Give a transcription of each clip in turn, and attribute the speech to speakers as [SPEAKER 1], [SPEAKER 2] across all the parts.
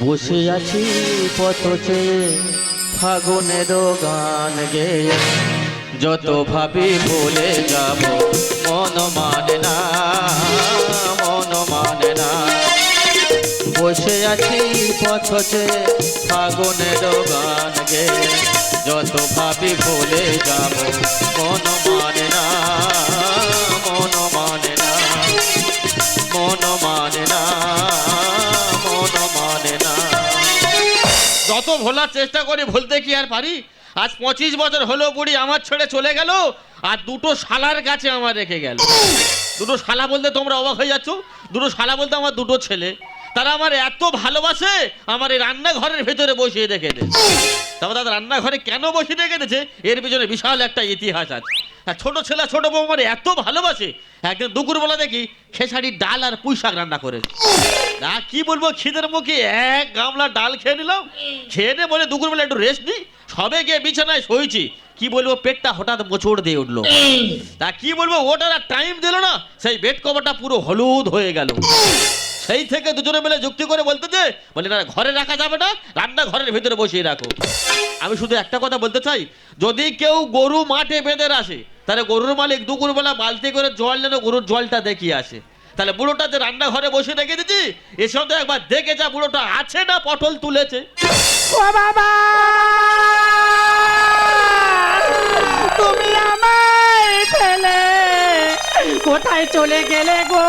[SPEAKER 1] বসে আছি পথ চেয়ে ফাগুনের গান গেয়ে, যত ভাবি ভুলে যাব মন মানে না, মন মানে না। বসে আছি পথ চেয়ে ফাগুনের গান গেয়ে, যত ভাবি ভুলে যাব মন মানে না, মন মানে না, মন মানে না, মন মানে না। যত ভোলার চেষ্টা করি ভুলতে কি আর পারি? আজ 25 বছর হলো বুড়ি আমার ছেড়ে চলে গেল, আর দুটো শালার কাছে আমার রেখে গেল। দুটো শালা বলতে তোমরা অবাক হয়ে যাচ্ছ? দুটো শালা বলতে আমার দুটো ছেলে। তারা আমার এত ভালোবাসে, আমার এই রান্নাঘরের ভেতরে বসিয়ে রেখে দেয়। তারপর তাদের রান্নাঘরে কেন বসিয়ে রেখে দিয়েছে, এর পিছনে বিশাল একটা ইতিহাস আছে। আর ছোট ছেলে ছোট বউ আমার এত ভালোবাসে, একদিন দুপুরবেলা দেখি খেসারির ডাল আর পুঁই শাক রান্না করেছে। না কি বলবো, খিদের মুখে এক গামলা ডাল খেয়ে নিলাম। খেয়ে নে বলে দুপুরবেলা একটু রেস্ট নিই, সবে গিয়ে বিছানায় শোইছি। কি বলবো, পেটটা হঠাৎ মোচড় দিয়ে উঠলো। তা কি বলবো, ওটার আর টাইম দিল না, সেই বেড কভারটা পুরো হলুদ হয়ে গেল। সেই থেকে দুজনে মিলে যুক্তি করে বলতেছে, বলে না ঘরে রাখা যাবে না, রান্না ঘরের ভিতরে বসিয়ে রাখো। আমি শুধু একটা কথা বলতে চাই, যদি কেউ গরু মাঠে বেঁধে আসে, তাহলে গরুর মালিক দুপুরবেলা বালতি করে জল যেন গরুর জলটা দেখিয়ে আসে। তাহলে বুড়োটা যে রান্নাঘরে বসে রেখে দিচ্ছি, এসব তো একবার দেখে যা বুড়োটা আছে না পটল তুলেছে।
[SPEAKER 2] ও বাবা, তুমি আমায় ফেলে কোথায় চলে গেলে গো?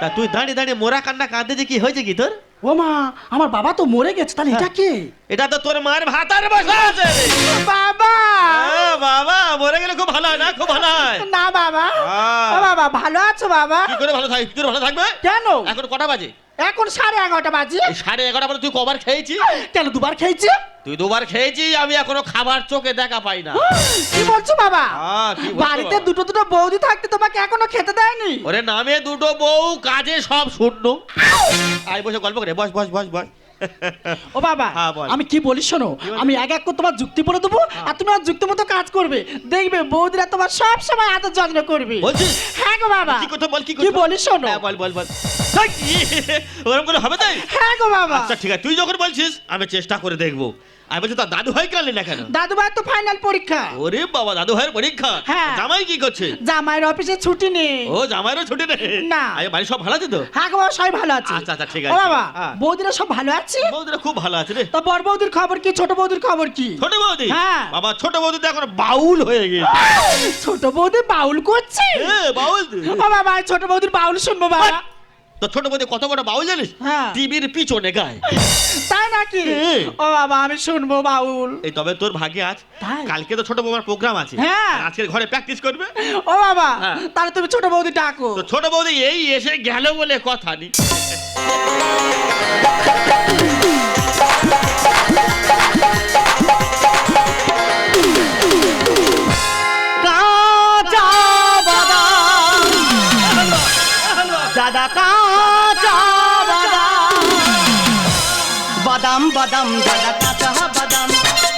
[SPEAKER 1] তা তুই দাঁড়িয়ে দাঁড়িয়ে মোরা কান্না কাঁদতে, কি হয়েছে কি তোর?
[SPEAKER 2] ও মা, আমার বাবা তো মরে গেছে, তাহলে এটা কে?
[SPEAKER 1] এটা তো তোর মায়ের ভাতার বসা আছে।
[SPEAKER 2] বাবা,
[SPEAKER 1] বাবা মরে গেলে খুব ভালো হয় না? খুব ভালো হয়
[SPEAKER 2] না বাবা। ও বাবা, ভালো আছো বাবা?
[SPEAKER 1] কি করে ভালো থাকবে, কি করে ভালো থাকবে?
[SPEAKER 2] কেন?
[SPEAKER 1] এখন কটা বাজে?
[SPEAKER 2] এখন 11:30 বাজে।
[SPEAKER 1] 11:30 পরে তুই কবার খেয়েছিস?
[SPEAKER 2] কেন, দুবার খেয়েছি।
[SPEAKER 1] তুই দুবার খেয়েছিস, আমি এখনো খাবার চোখে দেখা পাই না।
[SPEAKER 2] কি বলছো বাবা?
[SPEAKER 1] কি বলছো?
[SPEAKER 2] বাড়িতে দুটো দুটো বৌদি থাকতে তোমাকে এখনো খেতে দেয়নি?
[SPEAKER 1] ওরে নামে দুটো বউ, কাজে সব শূন্য। আয় বসে গল্প করে, বস বস বস বস।
[SPEAKER 2] ও বাবা,
[SPEAKER 1] হ্যাঁ, বল।
[SPEAKER 2] আমি কি বলি শোনো, আমি এক এক করে তোমার যুক্তি বলে দেবো, আর তুমি আর যুক্তি মতো কাজ করবে। দেখবে বৌদিরা তোমার সব সময় আদর যত্ন করবে।
[SPEAKER 1] বলছিস?
[SPEAKER 2] হ্যাঁ গো বাবা।
[SPEAKER 1] কি কথা বল, কি
[SPEAKER 2] কি বলি শোনো।
[SPEAKER 1] বল বল বল। তাই কি? ওরকম করে হবে তাই?
[SPEAKER 2] হ্যাঁ গো বাবা।
[SPEAKER 1] আচ্ছা ঠিক আছে, তুই যখন বলছিস আমি চেষ্টা করে দেখবো। আমি বলছি তার দাদু ভাই কালে না কেন?
[SPEAKER 2] দাদু ভাই তো ফাইনাল পরীক্ষা।
[SPEAKER 1] ওরে বাবা, দাদু ভাইয়ের পরীক্ষা?
[SPEAKER 2] হ্যাঁ।
[SPEAKER 1] জামাই কি করছে?
[SPEAKER 2] জামাইয়ের অফিসে ছুটি নেই।
[SPEAKER 1] ও জামাইরও ছুটি নেই?
[SPEAKER 2] না।
[SPEAKER 1] আরে বাড়ি সব ভালো আছে তো?
[SPEAKER 2] হ্যাঁ গো বাবা, সবাই ভালো আছে।
[SPEAKER 1] আচ্ছা আচ্ছা ঠিক
[SPEAKER 2] ও
[SPEAKER 1] আছে।
[SPEAKER 2] বাবা,
[SPEAKER 1] হ্যাঁ।
[SPEAKER 2] বৌদিরা সব ভালো আছে?
[SPEAKER 1] বৌদিরা খুব ভালো আছে রে।
[SPEAKER 2] তা বড় বৌদির খবর কি, ছোট বৌদির খবর কি?
[SPEAKER 1] ছোট বৌদি?
[SPEAKER 2] হ্যাঁ।
[SPEAKER 1] বাবা ছোট বৌদি তো এখন বাউল হয়ে গেছে।
[SPEAKER 2] ছোট বৌদি বাউল করছে?
[SPEAKER 1] বাউল?
[SPEAKER 2] ও বাবা, ছোট বৌদির বাউল শুনবো বাবা।
[SPEAKER 1] তো ছোট বৌদি কত বড় বাউল জানিস?
[SPEAKER 2] হ্যাঁ।
[SPEAKER 1] টিভির পিছনে গায়।
[SPEAKER 2] তাই নাকি? ও বাবা, আমি শুনবো বাউল।
[SPEAKER 1] এই তবে তোর ভাগ্যে আজ
[SPEAKER 2] তাই?
[SPEAKER 1] কালকে তো ছোট বৌমার প্রোগ্রাম আছে।
[SPEAKER 2] হ্যাঁ।
[SPEAKER 1] আজকের ঘরে প্র্যাকটিস করবে।
[SPEAKER 2] ও বাবা,
[SPEAKER 1] হ্যাঁ।
[SPEAKER 2] তাহলে তুমি ছোট বৌদি ডাকো।
[SPEAKER 1] তো ছোট বৌদি এই এসে গেল বলে কথা নেই।
[SPEAKER 2] কাঁচা বাদাম, দাদা কাঁচা বাদাম,
[SPEAKER 3] বাদাম বাদাম দাদা কাঁচা বাদাম,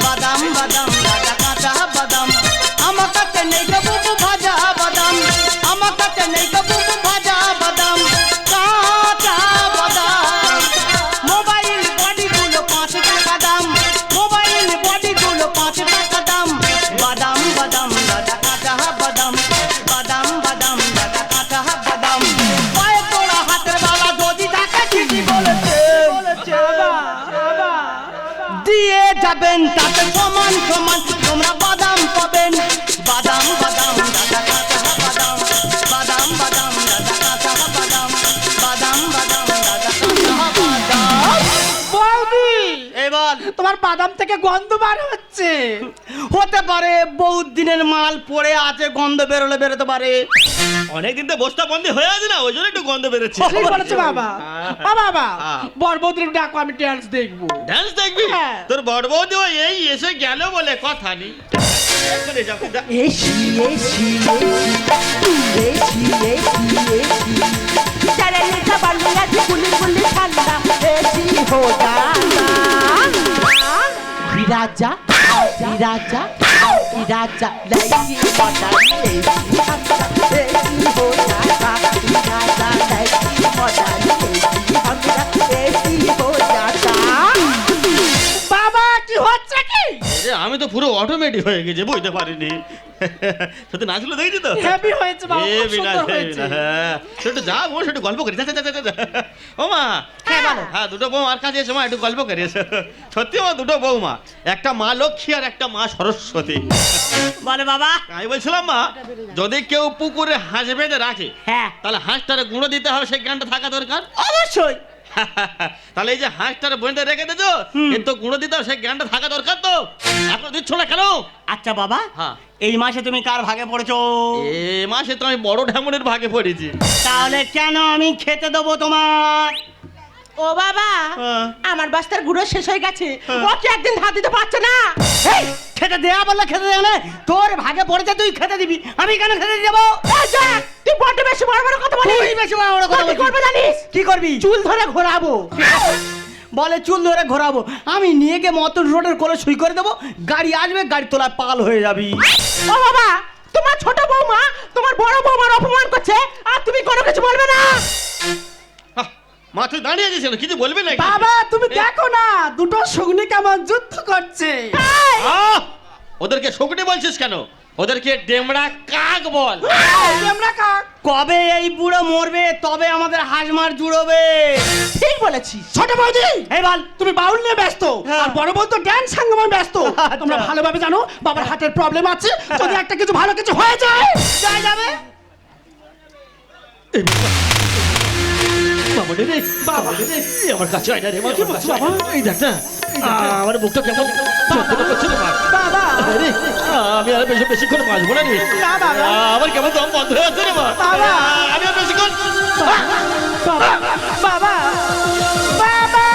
[SPEAKER 3] বাদাম বাদাম দাদা কাঁচা বাদাম, আমার কাছে নেই গো বুবু ভাজা বাদাম, আমার কাছে নেই গো বুবু ভাজা বাদাম, কাঁচা বাদাম। মোবাইল বডিগুলো 5 টাকা দাম, মোবাইল বডিগুলো 5 টাকা দাম, বাদাম বাদাম দাদা কাঁচা বাদাম, বাদাম বাদাম দাদা কাঁচা বাদাম। পায়ে তোলা হাতের বালা যদি থাকে ঠিকই বলেছে, দিয়ে যাবেন তাতে সমান সমান তোমরা বাদাম পাবেন, বাদাম বাদাম দাদা কাঁচা বাদাম, বাদাম বাদাম দাদা কাঁচা বাদাম, বাদাম বাদাম দাদা কাঁচা বাদাম।
[SPEAKER 2] বৌদি,
[SPEAKER 3] এই বল।
[SPEAKER 2] তোমার বাদাম থেকে গন্ধ বার হচ্ছে।
[SPEAKER 3] হতে পারে বহুত দিনের মাল পড়ে আছে, গন্ধ বেরোলে বেরোতে পারে।
[SPEAKER 1] অনেকদিন তো বস্তা বন্দি হয়ে আছে না, ওই জন্য একটু গন্ধ বেরোচ্ছে।
[SPEAKER 2] ঠিক বলেছো বাবা। ও বাবা,
[SPEAKER 1] হ্যাঁ।
[SPEAKER 2] বড় বৌদির ডাকো, আমি ডান্স দেখবো।
[SPEAKER 1] ডান্স দেখবি?
[SPEAKER 2] হ্যাঁ।
[SPEAKER 1] তোর বড় বৌদি এই এসে গেল বলে কথা নেই। এক্ষুনি যা, যা।
[SPEAKER 4] এসি এসি এসি চালালে চাবালে আজ গুলি গুলি ঠান্ডা এসি হো জানা রাজা রাজা রাজা লাইকি বাটা এসি ঠান্ডা এসি হো জানা রাজা
[SPEAKER 1] পুরো অটোমেটিক হয়ে গেছে, বুঝতে পারিনি। সত্যি নাচগুলো দেখেছি তো,
[SPEAKER 2] হেভি হয়েছে বাবা,
[SPEAKER 1] এ
[SPEAKER 2] খুব
[SPEAKER 1] বিনা
[SPEAKER 2] সুন্দর হয়েছে।
[SPEAKER 1] হ্যাঁ, সেটা যা বল, সেটা গল্প করি। যা, যা, যা, যা, যা। ও মা,
[SPEAKER 2] হ্যাঁ, বলো।
[SPEAKER 1] হ্যাঁ, দুটো বউ আর কাছে এসে মা একটু গল্প করি। সত্যি মা, দুটো বৌমা, একটা মা লক্ষ্মী আর একটা মা সরস্বতী।
[SPEAKER 3] বলে বাবা।
[SPEAKER 1] আমি বলছিলাম মা, যদি কেউ পুকুরে হাঁস বেঁধে রাখে,
[SPEAKER 3] হ্যাঁ
[SPEAKER 1] তাহলে হাঁসটারে গুঁড়ো দিতে হবে, সেই জ্ঞানটা থাকা দরকার।
[SPEAKER 3] অবশ্যই।
[SPEAKER 1] তাহলে এই যে হাঁসটারে বেঁধে রেখে দিতো, এর তো গুঁড়ো দিতে হবে, সেই জ্ঞানটা থাকা দরকার তো। এখন দিচ্ছ না কেন?
[SPEAKER 3] আচ্ছা বাবা,
[SPEAKER 1] হ্যাঁ,
[SPEAKER 3] এই মাসে তুমি কার ভাগে পড়েছো?
[SPEAKER 1] এ মাসে তো আমি বড় ঢেমনের ভাগে পড়েছি।
[SPEAKER 3] তাহলে কেন আমি খেতে দেবো তোমার?
[SPEAKER 4] ও বাবা,
[SPEAKER 1] হ্যাঁ।
[SPEAKER 4] আমার বাস্তার গুঁড়ো শেষ হয়ে গেছে,
[SPEAKER 1] হ্যাঁ।
[SPEAKER 4] ও কি একদিন ধার দিতে পারছে না?
[SPEAKER 3] এই, খেতে দেয়া বললে খেতে দেয় না। তোর ভাগে পড়েছে, তুই খেতে দিবি, আমি কেন খেতে দেবো?
[SPEAKER 4] এই দেখ, তুই বড্ড বেশি বড় বড় কথা বলিস।
[SPEAKER 3] তুই বেশি বড় বড় কথা
[SPEAKER 4] তুই কি
[SPEAKER 3] বলছিস।
[SPEAKER 4] করবে জানিস?
[SPEAKER 3] কি করবি?
[SPEAKER 4] চুল ধরে ঘোরাবো।
[SPEAKER 3] বলে চুল ধরে ঘোরাবো। আমি নিয়ে গিয়ে মতন রোডের কোলে সুই করে দেবো, গাড়ি আসবে, গাড়ি তোলায় পাল হয়ে যাবি।
[SPEAKER 4] ও বাবা, তোমার ছোট বৌমা তোমার বড় বৌমার অপমান করছে, আর তুমি কোনো কিছু বলবে না?
[SPEAKER 1] আহ, মা তুই দাঁড়িয়ে আছিস কেন? কিছু বলবি না?
[SPEAKER 2] বাবা তুমি দেখো না, দুটো শগুনি কেমন যুদ্ধ করছে।
[SPEAKER 1] ওদেরকে শকুনি বলছিস কেন? ওদেরকে ডেমড়া কাক বল।
[SPEAKER 2] আমরা কাক।
[SPEAKER 3] কবে এই বুড়ো মরবে তবে আমাদের হাঁস মার জুড়বে।
[SPEAKER 4] ঠিক বলেছিস।
[SPEAKER 2] ছোট বৌদি,
[SPEAKER 3] এই বল।
[SPEAKER 2] তুমি বাউল নিয়ে ব্যস্ত,
[SPEAKER 3] হ্যাঁ।
[SPEAKER 2] আর বড় বউ তো ড্যান্স সঙ্গমে ব্যস্ত।
[SPEAKER 3] আচ্ছা।
[SPEAKER 2] তোমরা ভালোভাবে জানো বাবার হার্টের প্রবলেম আছে, যদি একটা কিছু ভালো কিছু হয়ে যায়
[SPEAKER 3] যাই যাবে।
[SPEAKER 1] বাবা রে, বাবা রে, এই আমার কাছে আয় না রে, বাবা, বাবা, এই দেখ না, আমার মুখটা কেমন যন্ত্রণা করছে রে মা।
[SPEAKER 2] বাবা।
[SPEAKER 1] আরে, আমি আর বেশিক্ষণ বাঁচবো না রে।
[SPEAKER 2] না বাবা।
[SPEAKER 1] আমার কেমন দম বন্ধ হয়ে যাচ্ছে রে মা।
[SPEAKER 2] বাবা।
[SPEAKER 1] আমি আর বেশিক্ষণ
[SPEAKER 2] বাবা বাবা বাবা।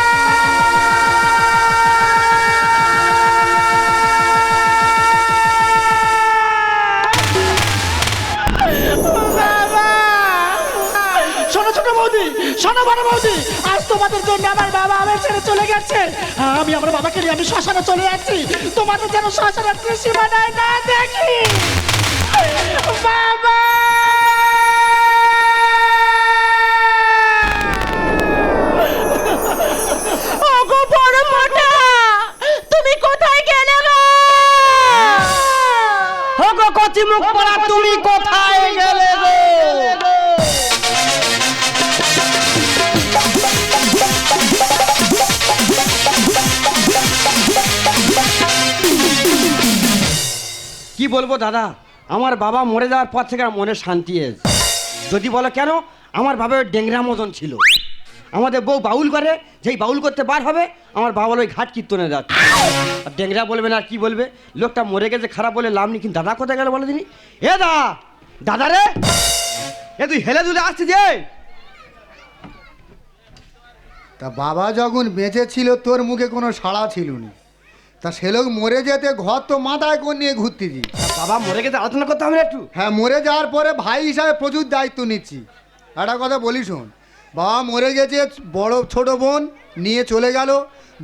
[SPEAKER 2] শোনো ছোট বৌদি, শোনো বড় বৌদি, আজ তোমাদের জন্য আমার বাবা আমার ছেড়ে চলে গেছে। আমি আমার বাবাকে নিয়ে আমি শ্মশানে চলে যাচ্ছি, তোমাদের যেন শ্মশানের ত্রিসীমানায় না দেখি। বাবা।
[SPEAKER 4] ওগো বড় মোটা, তুমি কোথায় গেলে গো?
[SPEAKER 3] হোগো কচি মুখ পড়া, তুমি কোথায় গেলে গো?
[SPEAKER 5] কি বলবো দাদা, আমার বাবা মরে যাওয়ার পর থেকে আর মনে শান্তি এসে। যদি বলো কেন, আমার বাবা ওই ডেংরা মতন ছিল। আমাদের বউ বাউল করে, যেই বাউল করতে বার হবে আমার বাবা ওই ঘাট কীর্তনে যাচ্ছে। আর ডেংরা বলবে না আর কি বলবে, লোকটা মরে গেছে খারাপ বলে লাভ নেই। কিন্তু দাদা কোথায় গেল বলে দিনি? এ দাদা রে, এ তুই হেলে দুলে আসছিস যে?
[SPEAKER 6] তা বাবা যখন বেঁচে ছিল তোর মুখে কোনো সাড়া ছিল না, তা সে লোক মরে যেতে ঘর তো মাথায় করে নিয়ে ঘুরতেছি।
[SPEAKER 5] বাবা মরে গেছে, আলোচনা করতে হবে না একটু?
[SPEAKER 6] হ্যাঁ, মরে যাওয়ার পরে ভাই হিসাবে প্রচুর দায়িত্ব নিচ্ছি। একটা কথা বলি শোন, বাবা মরে গেছে, বড় ছোট বোন নিয়ে চলে গেল,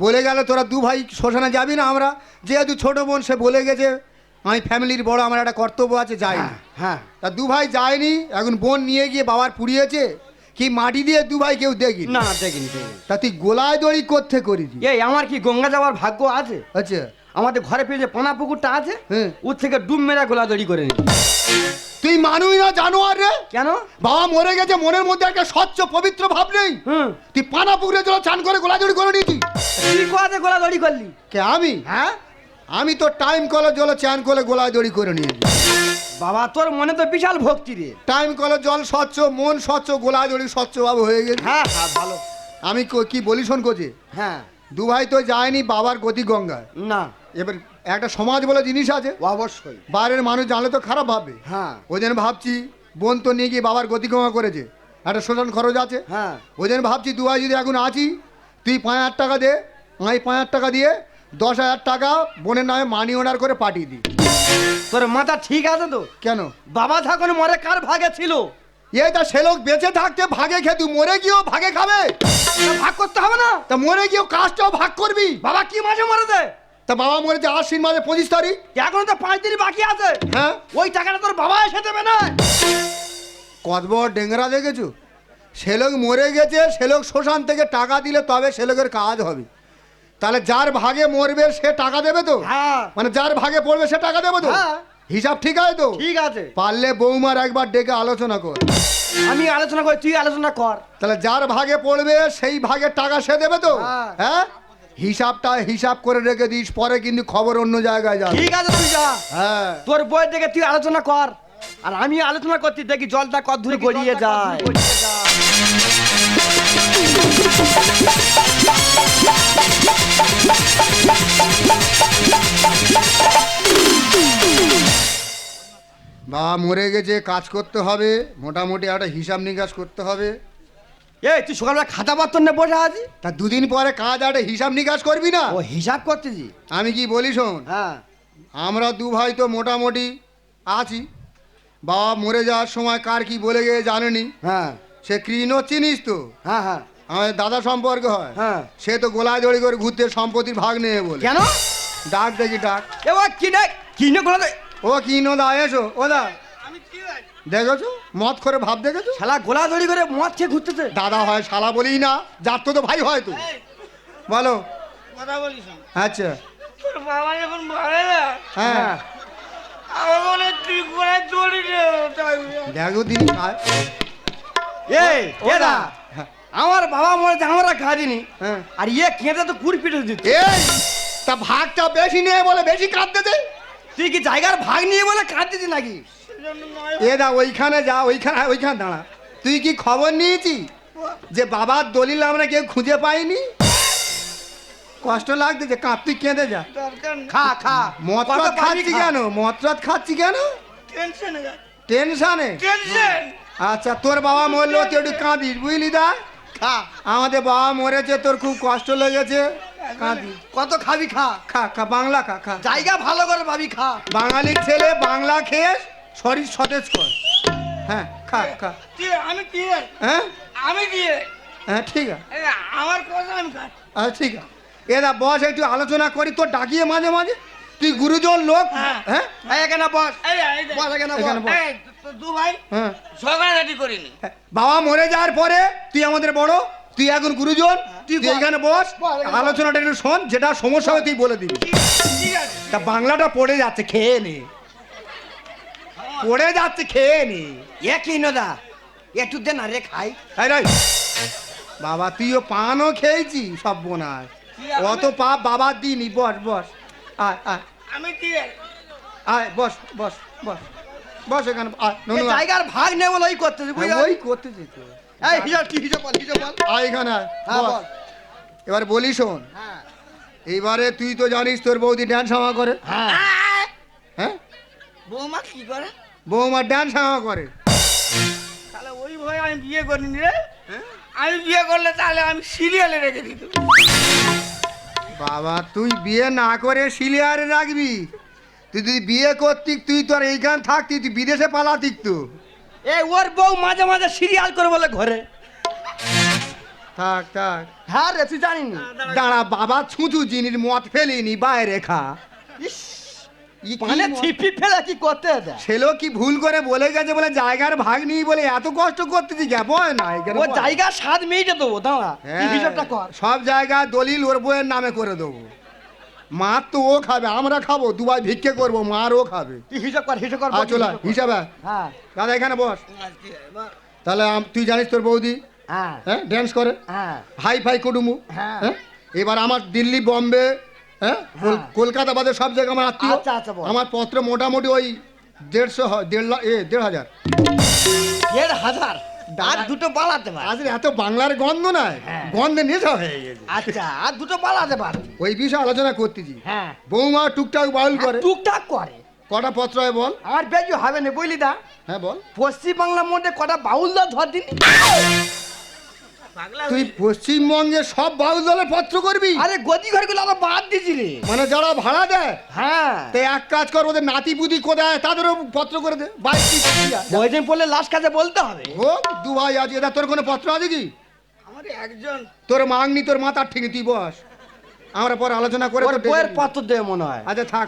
[SPEAKER 6] বলে গেল তোরা দু ভাই শ্মশানে যাবি না। আমরা যেহেতু ছোট বোন, সে বলে গেছে আমি ফ্যামিলির বড়, আমার একটা কর্তব্য আছে, যাই না।
[SPEAKER 5] হ্যাঁ,
[SPEAKER 6] তা দু ভাই যায়নি, এখন বোন নিয়ে গিয়ে বাবার পুড়িয়েছে কি মাটি দিয়ে, দু ভাই কেউ দেখি
[SPEAKER 5] না দেখিনি।
[SPEAKER 6] তা তুই গোলায় দড়ি করতে করিস?
[SPEAKER 5] এই আমার কি গঙ্গা যাওয়ার ভাগ্য আছে?
[SPEAKER 6] আচ্ছা,
[SPEAKER 5] আমাদের ঘরে পেয়ে যে পানা পুকুরটা আছে,
[SPEAKER 6] হ্যাঁ।
[SPEAKER 5] ওর থেকে ডুব মেরা গোলাদড়ি করে নি।
[SPEAKER 6] তুই মানুষ না জানোয়ার রে?
[SPEAKER 5] কেন?
[SPEAKER 6] বাবা মরে গেছে, মনের মধ্যে একটা স্বচ্ছ পবিত্র ভাব নেই?
[SPEAKER 5] হুম,
[SPEAKER 6] তুই পানা পুকুরে জল চান করে গোলাজড়ি করে নিয়েছি?
[SPEAKER 5] তুই কোয়াতে গোলাদড়ি করলি?
[SPEAKER 6] কে আমি?
[SPEAKER 5] হ্যাঁ
[SPEAKER 6] আমি তো টাইম কলের জলে চান করে গোলায় দড়ি করে নিয়েছি।
[SPEAKER 5] বাবা, তোর মনে তো বিশাল ভক্তি রে।
[SPEAKER 6] টাইম কলের জল স্বচ্ছ, মন স্বচ্ছ, গোলায় দড়ি স্বচ্ছভাবে হয়ে গেছে।
[SPEAKER 5] হ্যাঁ হ্যাঁ, ভালো।
[SPEAKER 6] আমি কি বলি শোন কোচে,
[SPEAKER 5] হ্যাঁ,
[SPEAKER 6] দু ভাই তো যায়নি বাবার গতি গঙ্গায়।
[SPEAKER 5] না
[SPEAKER 6] এবার একটা সমাজ বলে জিনিস আছে,
[SPEAKER 5] অবশ্যই।
[SPEAKER 6] বাইরের মানুষ জানলে তো খারাপ ভাববে।
[SPEAKER 5] হ্যাঁ
[SPEAKER 6] ওই জন্য ভাবছি বোন তো নিয়ে গিয়ে বাবার গতি গঙ্গা করেছে, একটা শ্মশান খরচ আছে।
[SPEAKER 5] হ্যাঁ,
[SPEAKER 6] ওই জন্য ভাবছি দু ভাই যদি এখন আছি, তুই 5,000 টাকা দে, আমি 5,000 টাকা দিয়ে 10,000 টাকা বোনের নামে মানি অর্ডার করে পাঠিয়ে দিই।
[SPEAKER 5] তোর মাথা ঠিক আছে তো?
[SPEAKER 6] কেন?
[SPEAKER 5] বাবা যখন মরে কার ভাগে ছিল?
[SPEAKER 6] এই তা সে লোক বেঁচে থাকতে ভাগে খেতু, মরে গিয়েও ভাগে খাবে?
[SPEAKER 5] তা ভাগ করতে হবে না?
[SPEAKER 6] তা মরে গিয়েও কাজটাও ভাগ করবি?
[SPEAKER 5] বাবা কি মাসে মরেছে?
[SPEAKER 6] তা বাবা মরেছে আশ্বিন মাসে 25 তারিখ।
[SPEAKER 5] এখন তো 5 দিন বাকি আছে।
[SPEAKER 6] হ্যাঁ,
[SPEAKER 5] ওই টাকাটা তোর বাবা এসে দেবে না?
[SPEAKER 6] কত বড় ডেংরা দেখেছো? সে লোক মরে গেছে, সে লোক শ্মশান থেকে টাকা দিলে তবে সে লোকের কাজ হবে। তাহলে যার ভাগে মরবে সে টাকা দেবে তো?
[SPEAKER 5] হ্যাঁ
[SPEAKER 6] মানে যার ভাগে পড়বে সে টাকা দেবে তো?
[SPEAKER 5] হ্যাঁ।
[SPEAKER 6] হিসাব ঠিক আছে তো?
[SPEAKER 5] ঠিক আছে,
[SPEAKER 6] পারলে বৌমার একবার ডেকে আলোচনা কর।
[SPEAKER 5] আমি আলোচনা করি, তুই আলোচনা কর।
[SPEAKER 6] তাহলে যার ভাগে পড়বে সেই ভাগের টাকা সে দেবে তো?
[SPEAKER 5] হ্যাঁ।
[SPEAKER 6] হ্যাঁ, হিসাবটা হিসাব করে রেখে দিস, পরে কিন্তু খবর অন্য জায়গায় যাবে।
[SPEAKER 5] ঠিক আছে, তুই যা,
[SPEAKER 6] হ্যাঁ,
[SPEAKER 5] তোর বইয়ের দিকে তুই আলোচনা কর, আর আমি আলোচনা করছি, দেখি জলটা কত দূর গড়িয়ে যায়।
[SPEAKER 6] বাবা মরে গেছে, কাজ করতে হবে, মোটামুটি একটা হিসাব নিকাশ করতে হবে।
[SPEAKER 5] এই তুই সকালবেলা খাতা পত্র নিয়ে বসে আছিস?
[SPEAKER 6] তা দুদিন পরে কাজ একটা হিসাব নিকাশ করবি না?
[SPEAKER 5] ও হিসাব করতেছি।
[SPEAKER 6] আমি কি বলি শোন,
[SPEAKER 5] হ্যাঁ
[SPEAKER 6] আমরা দু ভাই তো মোটামুটি আছি। বাবা মরে যাওয়ার সময় কার কি বলে গিয়ে জানেনি।
[SPEAKER 5] হ্যাঁ
[SPEAKER 6] সে কৃষ্ণ চিনিস তো?
[SPEAKER 5] হ্যাঁ হ্যাঁ
[SPEAKER 6] আমাদের দাদা সম্পর্কে হয়।
[SPEAKER 5] হ্যাঁ।
[SPEAKER 6] সে তো গোলায় দড়ি করে ঘুরতে সম্পত্তির ভাগ নেবে বলে।
[SPEAKER 5] কেন?
[SPEAKER 6] ডাক দেখি ডাক।
[SPEAKER 5] এ ও কি না কি না কোনো
[SPEAKER 6] ও কিনো দা, এসো। ও দা, দেখেছো মদ করে ভাব দেখেছো?
[SPEAKER 5] শালা গোলা দড়ি করে মদ খেয়ে ঘুরতেছে।
[SPEAKER 6] দাদা হয়, শালা বলি না, যার তো ভাই হয় তো। বলো।
[SPEAKER 2] কথা বলিস
[SPEAKER 6] আচ্ছা,
[SPEAKER 2] তোর বাবা যখন মারে না
[SPEAKER 6] হ্যাঁ,
[SPEAKER 2] আমার মনে হয় তুই করে চলি রে
[SPEAKER 6] দেখো দিন
[SPEAKER 5] এই এরা আমার বাবা মরেছে, আমরা খাদিনি,
[SPEAKER 6] হ্যাঁ।
[SPEAKER 5] আর ইয়ে কেঁদে তো কুড়ি পিটে দিচ্ছে।
[SPEAKER 6] এই তা ভাগটা বেশি নিয়ে বলে বেশি কাঁদতে দে।
[SPEAKER 5] তুই কি জায়গার ভাগ নিয়ে বলে কাঁদতেছি নাকি?
[SPEAKER 6] এ দা ওইখানে যা, ওইখানে দাঁড়া। তুই কি খবর নিয়েছি যে বাবার দলিল আমরা কেউ খুঁজে পাইনি? কষ্ট লাগতেছে, কাঁদ, তুই কেঁদে যা।
[SPEAKER 5] খা খা
[SPEAKER 6] মতরাত খাচ্ছি কেন? মতরাত খাচ্ছি কেন?
[SPEAKER 2] টেনশনে
[SPEAKER 6] টেনশনে?
[SPEAKER 2] টেনশন
[SPEAKER 6] আচ্ছা, তোর বাবা মরলো তুই একটু কাঁদিস, বুঝলি দা?
[SPEAKER 5] খা।
[SPEAKER 6] আমাদের বাবা মরেছে, তোর খুব কষ্ট লেগেছে, কাঁদিস।
[SPEAKER 5] কত খাবি খা,
[SPEAKER 6] খা খা, বাংলা খা, খা।
[SPEAKER 5] জায়গা ভালো করে ভাবি খা।
[SPEAKER 6] বাঙালির ছেলে বাংলা খেয়ে শরীর সতেজ কর। হ্যাঁ, খা খা।
[SPEAKER 2] আমি কি
[SPEAKER 6] হ্যাঁ
[SPEAKER 2] আমি কি
[SPEAKER 6] হ্যাঁ, ঠিক আছে।
[SPEAKER 2] আমার কথা আমি খাই
[SPEAKER 6] আচ্ছা, ঠিক আছে। এরা বস, একটু আলোচনা করি, তোর ডাকিয়ে মাঝে মাঝে। তুই গুরুজন লোক।
[SPEAKER 2] হ্যাঁ।
[SPEAKER 6] হ্যাঁ
[SPEAKER 5] এই এখানে বস,
[SPEAKER 2] এই
[SPEAKER 5] বস এখানে
[SPEAKER 6] এখানে
[SPEAKER 5] বস।
[SPEAKER 6] বস।
[SPEAKER 2] এই দু ভাই
[SPEAKER 6] হ্যাঁ।
[SPEAKER 2] ঝগড়াঝাটি করিনি
[SPEAKER 6] বাবা মরে যাওয়ার পরে তুই আমাদের বড়, তুই এখন গুরুজন, তুই
[SPEAKER 5] বল।
[SPEAKER 6] এখানে বস,
[SPEAKER 5] বল, এখানে বস।
[SPEAKER 6] আলোচনাটা একটু শোন, যেটা সমস্যা হবে তুই বলে দিবি।
[SPEAKER 2] ঠিক আছে
[SPEAKER 6] তা বাংলাটা পড়ে যাচ্ছে, খেয়ে নে। পড়ে যাচ্ছে, খেয়ে নে।
[SPEAKER 5] এ কি নদা, একটু দে না রে খাই।
[SPEAKER 6] এই রে, বাবা তুইও পানও খেয়েছি, সব বোনাস অত পাপ বাবার দিনই। বস বস, আয় আয়
[SPEAKER 2] আমি কি
[SPEAKER 6] আয়, বস বস বস বস এখানে, আয়।
[SPEAKER 5] এই
[SPEAKER 6] ননু, আয়।
[SPEAKER 5] জায়গার ভাগ নেই বলে ওই করতেছি, বুঝলি?
[SPEAKER 6] ওই করতেছি তো।
[SPEAKER 5] এই হিসাব কি হিসাব বল, হিসাব বল।
[SPEAKER 6] আয় এখানে আয়,
[SPEAKER 5] হ্যাঁ
[SPEAKER 6] বস।
[SPEAKER 5] বল।
[SPEAKER 6] এবার বলি শোন,
[SPEAKER 5] হ্যাঁ
[SPEAKER 6] এইবারে তুই তো জানিস তোর বৌদি ড্যান্স হামা করে।
[SPEAKER 5] হ্যাঁ
[SPEAKER 6] হ্যাঁ,
[SPEAKER 2] বৌমা কি করে
[SPEAKER 6] বৌমা ড্যান্স হামা করে।
[SPEAKER 2] তাহলে ওই ভয় আমি বিয়ে করিনি রে আমি বিয়ে করলে তাহলে আমি সিরিয়ালে রেখে দিত
[SPEAKER 6] বাবা তুই বিয়ে না করে সিলিয়ারে রাখবি? তুই যদি বিয়ে করতিক তুই তোর এইখান থাকতি, তুই বিদেশে পালাতিক তো।
[SPEAKER 5] এই ওর বউ মাঝে মাঝে সিরিয়াল করে বলে ঘরে।
[SPEAKER 6] থাক থাক,
[SPEAKER 5] হ্যাঁ রে, তুই জানিস না?
[SPEAKER 6] দাঁড়া, বাবা ছুঁচু জিনিস মদ ফেলিনি, বাইরে খা।
[SPEAKER 5] ইস, পানে ছিপি ফেলে কি করতে দেয়?
[SPEAKER 6] ছেলে কি ভুল করে বলে গেছে বলে জায়গার ভাগ নিয়ে বলে এত কষ্ট করতেছি কেমন না? এখানে
[SPEAKER 5] ও
[SPEAKER 6] বল।
[SPEAKER 5] জায়গা স্বাদ মেয়েটা দেবো, দাঁড়া তুই
[SPEAKER 6] হ্যাঁ,
[SPEAKER 5] হিসাবটা কর।
[SPEAKER 6] সব জায়গায় দলিল ওর বইয়ের নামে করে দেবো। মার তো ও খাবে, আমরা খাবো, দুবাই ভিক্ষে করবো, মার ও খাবে।
[SPEAKER 5] তুই হিসাব কর, হিসাব কর।
[SPEAKER 6] আর চলা হিসাবে।
[SPEAKER 5] হ্যাঁ
[SPEAKER 6] দাদা এখানে বস। তাহলে তুই জানিস তোর বৌদি
[SPEAKER 5] হ্যাঁ
[SPEAKER 6] হ্যাঁ ড্যান্স করে,
[SPEAKER 5] হ্যাঁ
[SPEAKER 6] হাই ফাই কুটুমু।
[SPEAKER 5] হ্যাঁ।
[SPEAKER 6] হ্যাঁ, এবার আমার দিল্লি, বম্বে, হ্যাঁ,
[SPEAKER 5] হ্যাঁ।
[SPEAKER 6] কলকাতা বাদে সব জায়গায় আমার আত্মীয়।
[SPEAKER 5] আচ্ছা, আচ্ছা, বল।
[SPEAKER 6] আমার পত্র মোটামুটি ওই 150 হয়, 1,500।
[SPEAKER 5] 1,500 আর দুটো বাড়াতে পার।
[SPEAKER 6] আজ এত বাংলার গন্ধ নাই,
[SPEAKER 5] হ্যাঁ।
[SPEAKER 6] গন্ধে নেশা হয়ে গেছে।
[SPEAKER 5] আচ্ছা, আর দুটো বাড়াতে পার।
[SPEAKER 6] ওই বিষয়ে আলোচনা করতেছি।
[SPEAKER 5] হ্যাঁ
[SPEAKER 6] বৌমা টুকটাক বাউল করে।
[SPEAKER 5] টুকটাক করে।
[SPEAKER 6] কটা পত্র হয় বল?
[SPEAKER 5] আর বেজু হবে না, বুঝলি দা?
[SPEAKER 6] হ্যাঁ বল।
[SPEAKER 5] পশ্চিম বাংলার মধ্যে কটা বাউল দল ধর দিন।
[SPEAKER 6] তুই পশ্চিমবঙ্গে সব বাউল দলের পত্র করবি?
[SPEAKER 5] আরে গদি ঘরগুলো আরো বাদ দিছি রে।
[SPEAKER 6] মানে যারা ভাড়া দেয়,
[SPEAKER 5] হ্যাঁ,
[SPEAKER 6] তো এক কাজ কর, ওদের নাতি পুতি কোথায় তাদেরও পত্র করে দে। বাইক
[SPEAKER 5] প্রয়োজন পড়লে লাস্ট কাজে বলতে হবে।
[SPEAKER 6] ও দু ভাই আছে, এটা তোর কোনো পত্র আছে কি?
[SPEAKER 2] আমার একজন
[SPEAKER 6] তোর মাংনি, তোর মাথার ঠিক তুই বস, আমরা পরে আলোচনা করে
[SPEAKER 5] ওর
[SPEAKER 6] তোর
[SPEAKER 5] বইয়ের
[SPEAKER 6] ডেকে নিবো।
[SPEAKER 5] পত্র দেবে মনে হয়।
[SPEAKER 6] আচ্ছা থাক,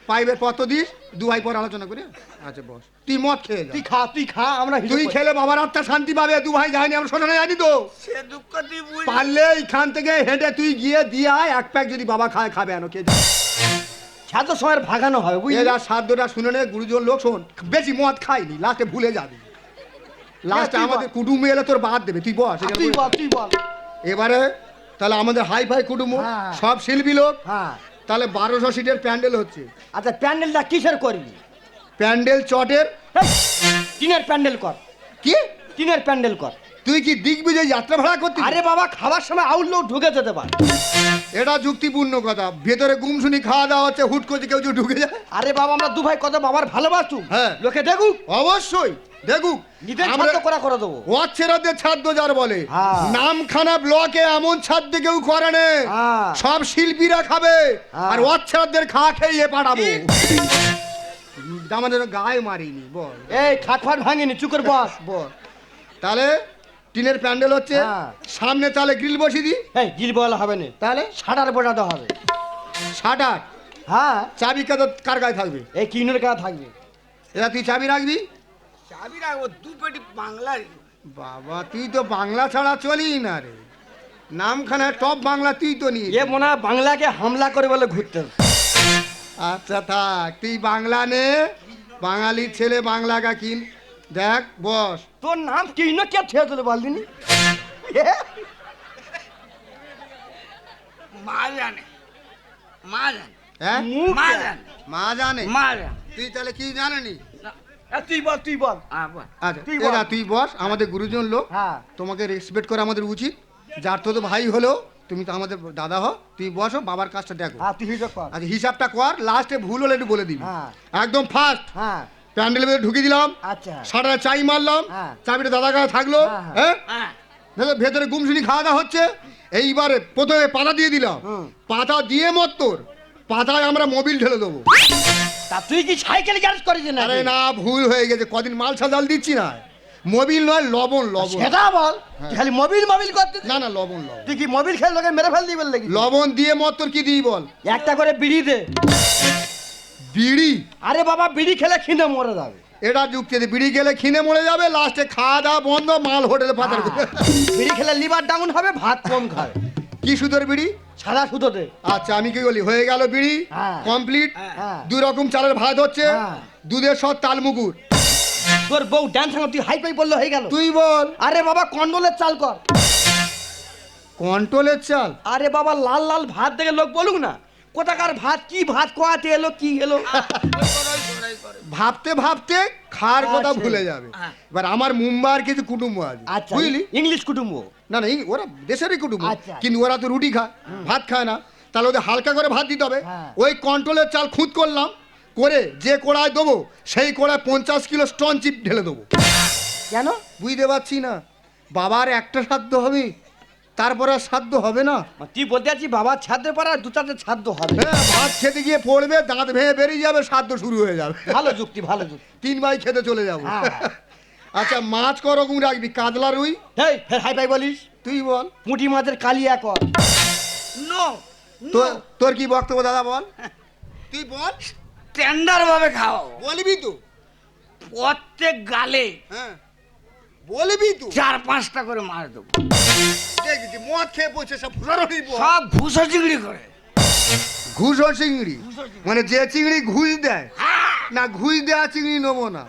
[SPEAKER 6] পাইপের পত্র দিস, দু ভাই পর আলোচনা করে। আচ্ছা বস, তুই মদ খেয়ে যা।
[SPEAKER 5] তুই খা আমরা হিসেব
[SPEAKER 6] তুই
[SPEAKER 5] করি।
[SPEAKER 6] খেলে বাবার আত্মা শান্তি পাবে। দু ভাই যায়নি, আমরা শ্মশানে যাইনি তো।
[SPEAKER 3] সে দুঃখ তুই বুঝ।
[SPEAKER 6] পারলে এইখান থেকে হেঁটে তুই গিয়ে দিয়ে আয়, এক প্যাক যদি বাবা খায় খাবে আনো কে
[SPEAKER 5] সাত সময় ভাগানো হবে বুঝলি?
[SPEAKER 6] এরা সাধ্যটা শুনে নে, গুরুজন লোক শোন, বেশি মদ খাইনি, লাস্টে ভুলে যাবি। লাস্টে
[SPEAKER 5] তুই বল।
[SPEAKER 6] আমাদের কুটুম্ব এলে তোর বাদ দেবে, তুই বস। এখানে
[SPEAKER 5] তুই
[SPEAKER 6] বস।
[SPEAKER 5] বল তুই বল।
[SPEAKER 6] এবারে তাহলে আমাদের হাই ফাই কুটুম্ব,
[SPEAKER 5] হ্যাঁ।
[SPEAKER 6] সব শিল্পী লোক,
[SPEAKER 5] হ্যাঁ
[SPEAKER 6] তাহলে 1200 সিটের প্যান্ডেল হচ্ছে।
[SPEAKER 5] আচ্ছা প্যান্ডেলটা কিসের করবি?
[SPEAKER 6] প্যান্ডেল চটের।
[SPEAKER 5] এই, টিনের প্যান্ডেল কর।
[SPEAKER 6] কি
[SPEAKER 5] টিনের প্যান্ডেল কর।
[SPEAKER 6] তুই কি দিগ্বিজয় যাত্রা ভাড়া করতি?
[SPEAKER 5] আরে বাবা খাবার সময় আউল লোক ঢুকে যেতে পারে।
[SPEAKER 6] এটা যুক্তিপূর্ণ কথা। ভেতরে গুমশুনি খাওয়া দাওয়া হচ্ছে, হুট করে কেউ যদি ঢুকে যায়।
[SPEAKER 5] আরে বাবা আমরা দু ভাই কত বাবার ভালোবাসু।
[SPEAKER 6] হ্যাঁ।
[SPEAKER 5] লোকে দেখুক,
[SPEAKER 6] অবশ্যই দেখুক।
[SPEAKER 5] নিজের
[SPEAKER 6] আমরা
[SPEAKER 5] ছাত্র করা করে দেবো।
[SPEAKER 6] ওয়াচ্ছেরাদের ছাদ্য যার বলে,
[SPEAKER 5] হ্যাঁ।
[SPEAKER 6] নামখানা ব্লকে এমন ছাদ্য কেউ করে নে,
[SPEAKER 5] হ্যাঁ।
[SPEAKER 6] সব শিল্পীরা খাবে,
[SPEAKER 5] হ্যাঁ।
[SPEAKER 6] আর ওয়াচ্ছেরাদের খাওয়া খেয়ে পাঠাবো। আমাদের গায়ে মারিনি বল
[SPEAKER 5] এই খাট ফাট ভাঙিনি, চুকের বস।
[SPEAKER 6] বল। তাহলে টিনের প্যান্ডেল হচ্ছে,
[SPEAKER 5] হ্যাঁ।
[SPEAKER 6] সামনে তাহলে গ্রিল বসিয়ে দি।
[SPEAKER 5] এই গিল বলা হবে না,
[SPEAKER 6] তাহলে
[SPEAKER 5] শাটার বোঝাতে হবে।
[SPEAKER 6] শাটার,
[SPEAKER 5] হ্যাঁ
[SPEAKER 6] চাবি কাদ কার গায়ে থাকবে?
[SPEAKER 5] এই কিনের কাজ থাকবে।
[SPEAKER 6] এরা তুই চাবি রাখবি।
[SPEAKER 3] চাবি রাখবো, দু পেটি বাংলার।
[SPEAKER 6] বাবা তুই তো বাংলা ছাড়া চলি না রে, নামখানা টপ বাংলা তুই তো নিয়ে।
[SPEAKER 5] এ মনে হয় বাংলাকে হামলা করে বলে ঘুরতে।
[SPEAKER 6] আচ্ছা থাক, তুই বাংলা নে, বাঙালির ছেলে বাংলা গা কিন। দেখ বস।
[SPEAKER 5] তোর নাম কি না কে ছেড়ে দিলে বলদিনি?
[SPEAKER 3] মা জানে, মা জানে,
[SPEAKER 6] হ্যাঁ
[SPEAKER 3] মা জানে,
[SPEAKER 6] মা জানে।
[SPEAKER 3] মা জানে।
[SPEAKER 6] তুই তাহলে কি জানেনি?
[SPEAKER 5] তুই বল তুই বল।
[SPEAKER 3] আবার
[SPEAKER 6] আচ্ছা
[SPEAKER 5] তুই বল।
[SPEAKER 6] এরা তুই বস, আমাদের গুরুজন লোক,
[SPEAKER 5] হ্যাঁ
[SPEAKER 6] তোমাকে রেসপেক্ট করা আমাদের উচিত। যার তো ভাই হলো, তুমি তো আমাদের দাদা হও, তুই বসো, বাবার কাজটা দেখো।
[SPEAKER 5] হ্যাঁ তুই হিসাব কর।
[SPEAKER 6] আচ্ছা হিসাবটা কর, লাস্টে ভুল হলে একটু বলে দিবি।
[SPEAKER 5] হ্যাঁ।
[SPEAKER 6] একদম ফার্স্ট
[SPEAKER 5] হ্যাঁ
[SPEAKER 6] প্যান্ডেলের মধ্যে ঢুকিয়ে দিলাম,
[SPEAKER 5] আচ্ছা
[SPEAKER 6] সারা চাই মারলাম,
[SPEAKER 5] হ্যাঁ।
[SPEAKER 6] চাবিটা দাদা কাছে থাকলো।
[SPEAKER 5] হ্যাঁ,
[SPEAKER 6] হ্যাঁ
[SPEAKER 3] হ্যাঁ
[SPEAKER 6] ভেতরে গুমশুনি খাওয়া দাওয়া হচ্ছে। এইবারে প্রথমে পাতা দিয়ে দিলাম,
[SPEAKER 5] হুম।
[SPEAKER 6] পাতা দিয়ে মত্তর, পাতায় আমরা মোবিল ঢেলে দেবো।
[SPEAKER 5] তা তুই কি সাইকেল গ্যারেজ করেছিস না?
[SPEAKER 6] আরে না, ভুল হয়ে গেছে, কদিন মাল সাজাল দিচ্ছি না। মোবিল নয়, লবণ লবণ।
[SPEAKER 5] সেটা বল। তুই খালি মোবিল মোবিল করতে।
[SPEAKER 6] না না, লবণ লবণ।
[SPEAKER 5] তুই কি মোবিল খেলে লোকে মেরে ফেল দিবি বললি?
[SPEAKER 6] লবণ দিয়ে মত্তর কি দিই বল?
[SPEAKER 5] একটা করে বিড়ি দে।
[SPEAKER 6] বিড়ি?
[SPEAKER 5] আরে বাবা বিড়ি খেলে খিদে মরে যাবে।
[SPEAKER 6] এটা যুক্তি আছে, বিড়ি গেলে খিনে মরে যাবে, লাস্টে খাওয়া দাওয়া বন্ধ, মাল হোটেলে পাতার।
[SPEAKER 5] বিড়ি খেলে লিভার ডাউন হবে, ভাত কম খাবে।
[SPEAKER 6] কি সুতোর বিড়ি?
[SPEAKER 5] সাদা সুতোতে।
[SPEAKER 6] আচ্ছা আমি কি বলি, হয়ে গেল বিড়ি
[SPEAKER 5] হ্যাঁ।
[SPEAKER 6] কমপ্লিট।
[SPEAKER 5] হ্যাঁ।
[SPEAKER 6] 2 রকম চালের ভাত হচ্ছে,
[SPEAKER 5] হ্যাঁ।
[SPEAKER 6] দুধের সব তালমুকুর।
[SPEAKER 5] তোর বউ ডান্স সঙ্গে তুই হাই পাই বললে হয়ে গেল।
[SPEAKER 6] তুই বল।
[SPEAKER 5] আরে বাবা কন্ডলের চাল কর।
[SPEAKER 6] কন্ট্রোলের চাল?
[SPEAKER 5] আরে বাবা লাল লাল ভাত দেখে লোক বলুক না কোথাকার ভাত, কি ভাত কোয়াতে এলো কি এলো।
[SPEAKER 6] ভাবতে ভাবতে খাওয়ার কথা
[SPEAKER 5] আচ্ছা।
[SPEAKER 6] ভুলে যাবে।
[SPEAKER 3] হ্যাঁ।
[SPEAKER 6] এবার আমার মুম্বাইয়ের কিছু কুটুম্ব আছে,
[SPEAKER 5] আচ্ছা
[SPEAKER 6] বুঝলি?
[SPEAKER 5] ইংলিশ কুটুম্ব।
[SPEAKER 6] না না, ওরা দেশেরই কুটুম্ব,
[SPEAKER 5] আচ্ছা।
[SPEAKER 6] কিন্তু ওরা তো রুটি খায়, ভাত খায় না। তাহলে ওদের হালকা করে ভাত দিতে হবে।
[SPEAKER 5] হ্যাঁ।
[SPEAKER 6] ওই কন্ট্রোলের চাল খুঁত করলাম, করে যে কোড়ায় দেবো সেই কোড়ায় 50 কিলো স্টোন চিপ ঢেলে দেবো।
[SPEAKER 5] কেন?
[SPEAKER 6] বুঝতে পারছি না, বাবার একটা সাধ্য হবে, তারপরে আর সাধ্য হবে না।
[SPEAKER 5] তুই বলতে আছিস বাবার ছাদে পড়া দু চারটে ছাদ্য হবে।
[SPEAKER 6] হ্যাঁ, ভাত খেতে গিয়ে পড়বে, দাঁত ভেঙে বেরিয়ে যাবে, সাধ্য শুরু হয়ে যাবে।
[SPEAKER 5] ভালো যুক্তি ভালো যুক্তি।
[SPEAKER 6] 3 ভাই খেতে চলে যাবো।
[SPEAKER 5] হ্যাঁ।
[SPEAKER 6] আচ্ছা মাছ করকম রাখবি? কাতলা, রুই?
[SPEAKER 5] হেই ফের হাই পাই বলিস?
[SPEAKER 6] তুই বল।
[SPEAKER 5] পুঁটি মাছের কালিয়া কর।
[SPEAKER 3] নো
[SPEAKER 6] তোর কি বক্তব্য দাদা বল, তুই বল।
[SPEAKER 3] টেন্ডার ভাবে খাও,
[SPEAKER 6] বলবি তো?
[SPEAKER 3] প্রত্যেক গালে
[SPEAKER 6] হ্যাঁ বলবি তো?
[SPEAKER 3] 4-5টা করে মার দেবো,
[SPEAKER 6] দেখছি মদ খেয়ে পড়ছে সব ফুসারনি বল।
[SPEAKER 3] সব ঘুষো চিংড়ি করে।
[SPEAKER 6] ঘুষ ও চিংড়ি? মানে যে চিংড়ি ঘুষ দেয় না, ঘুষ দেওয়া চিংড়ি নেবো না।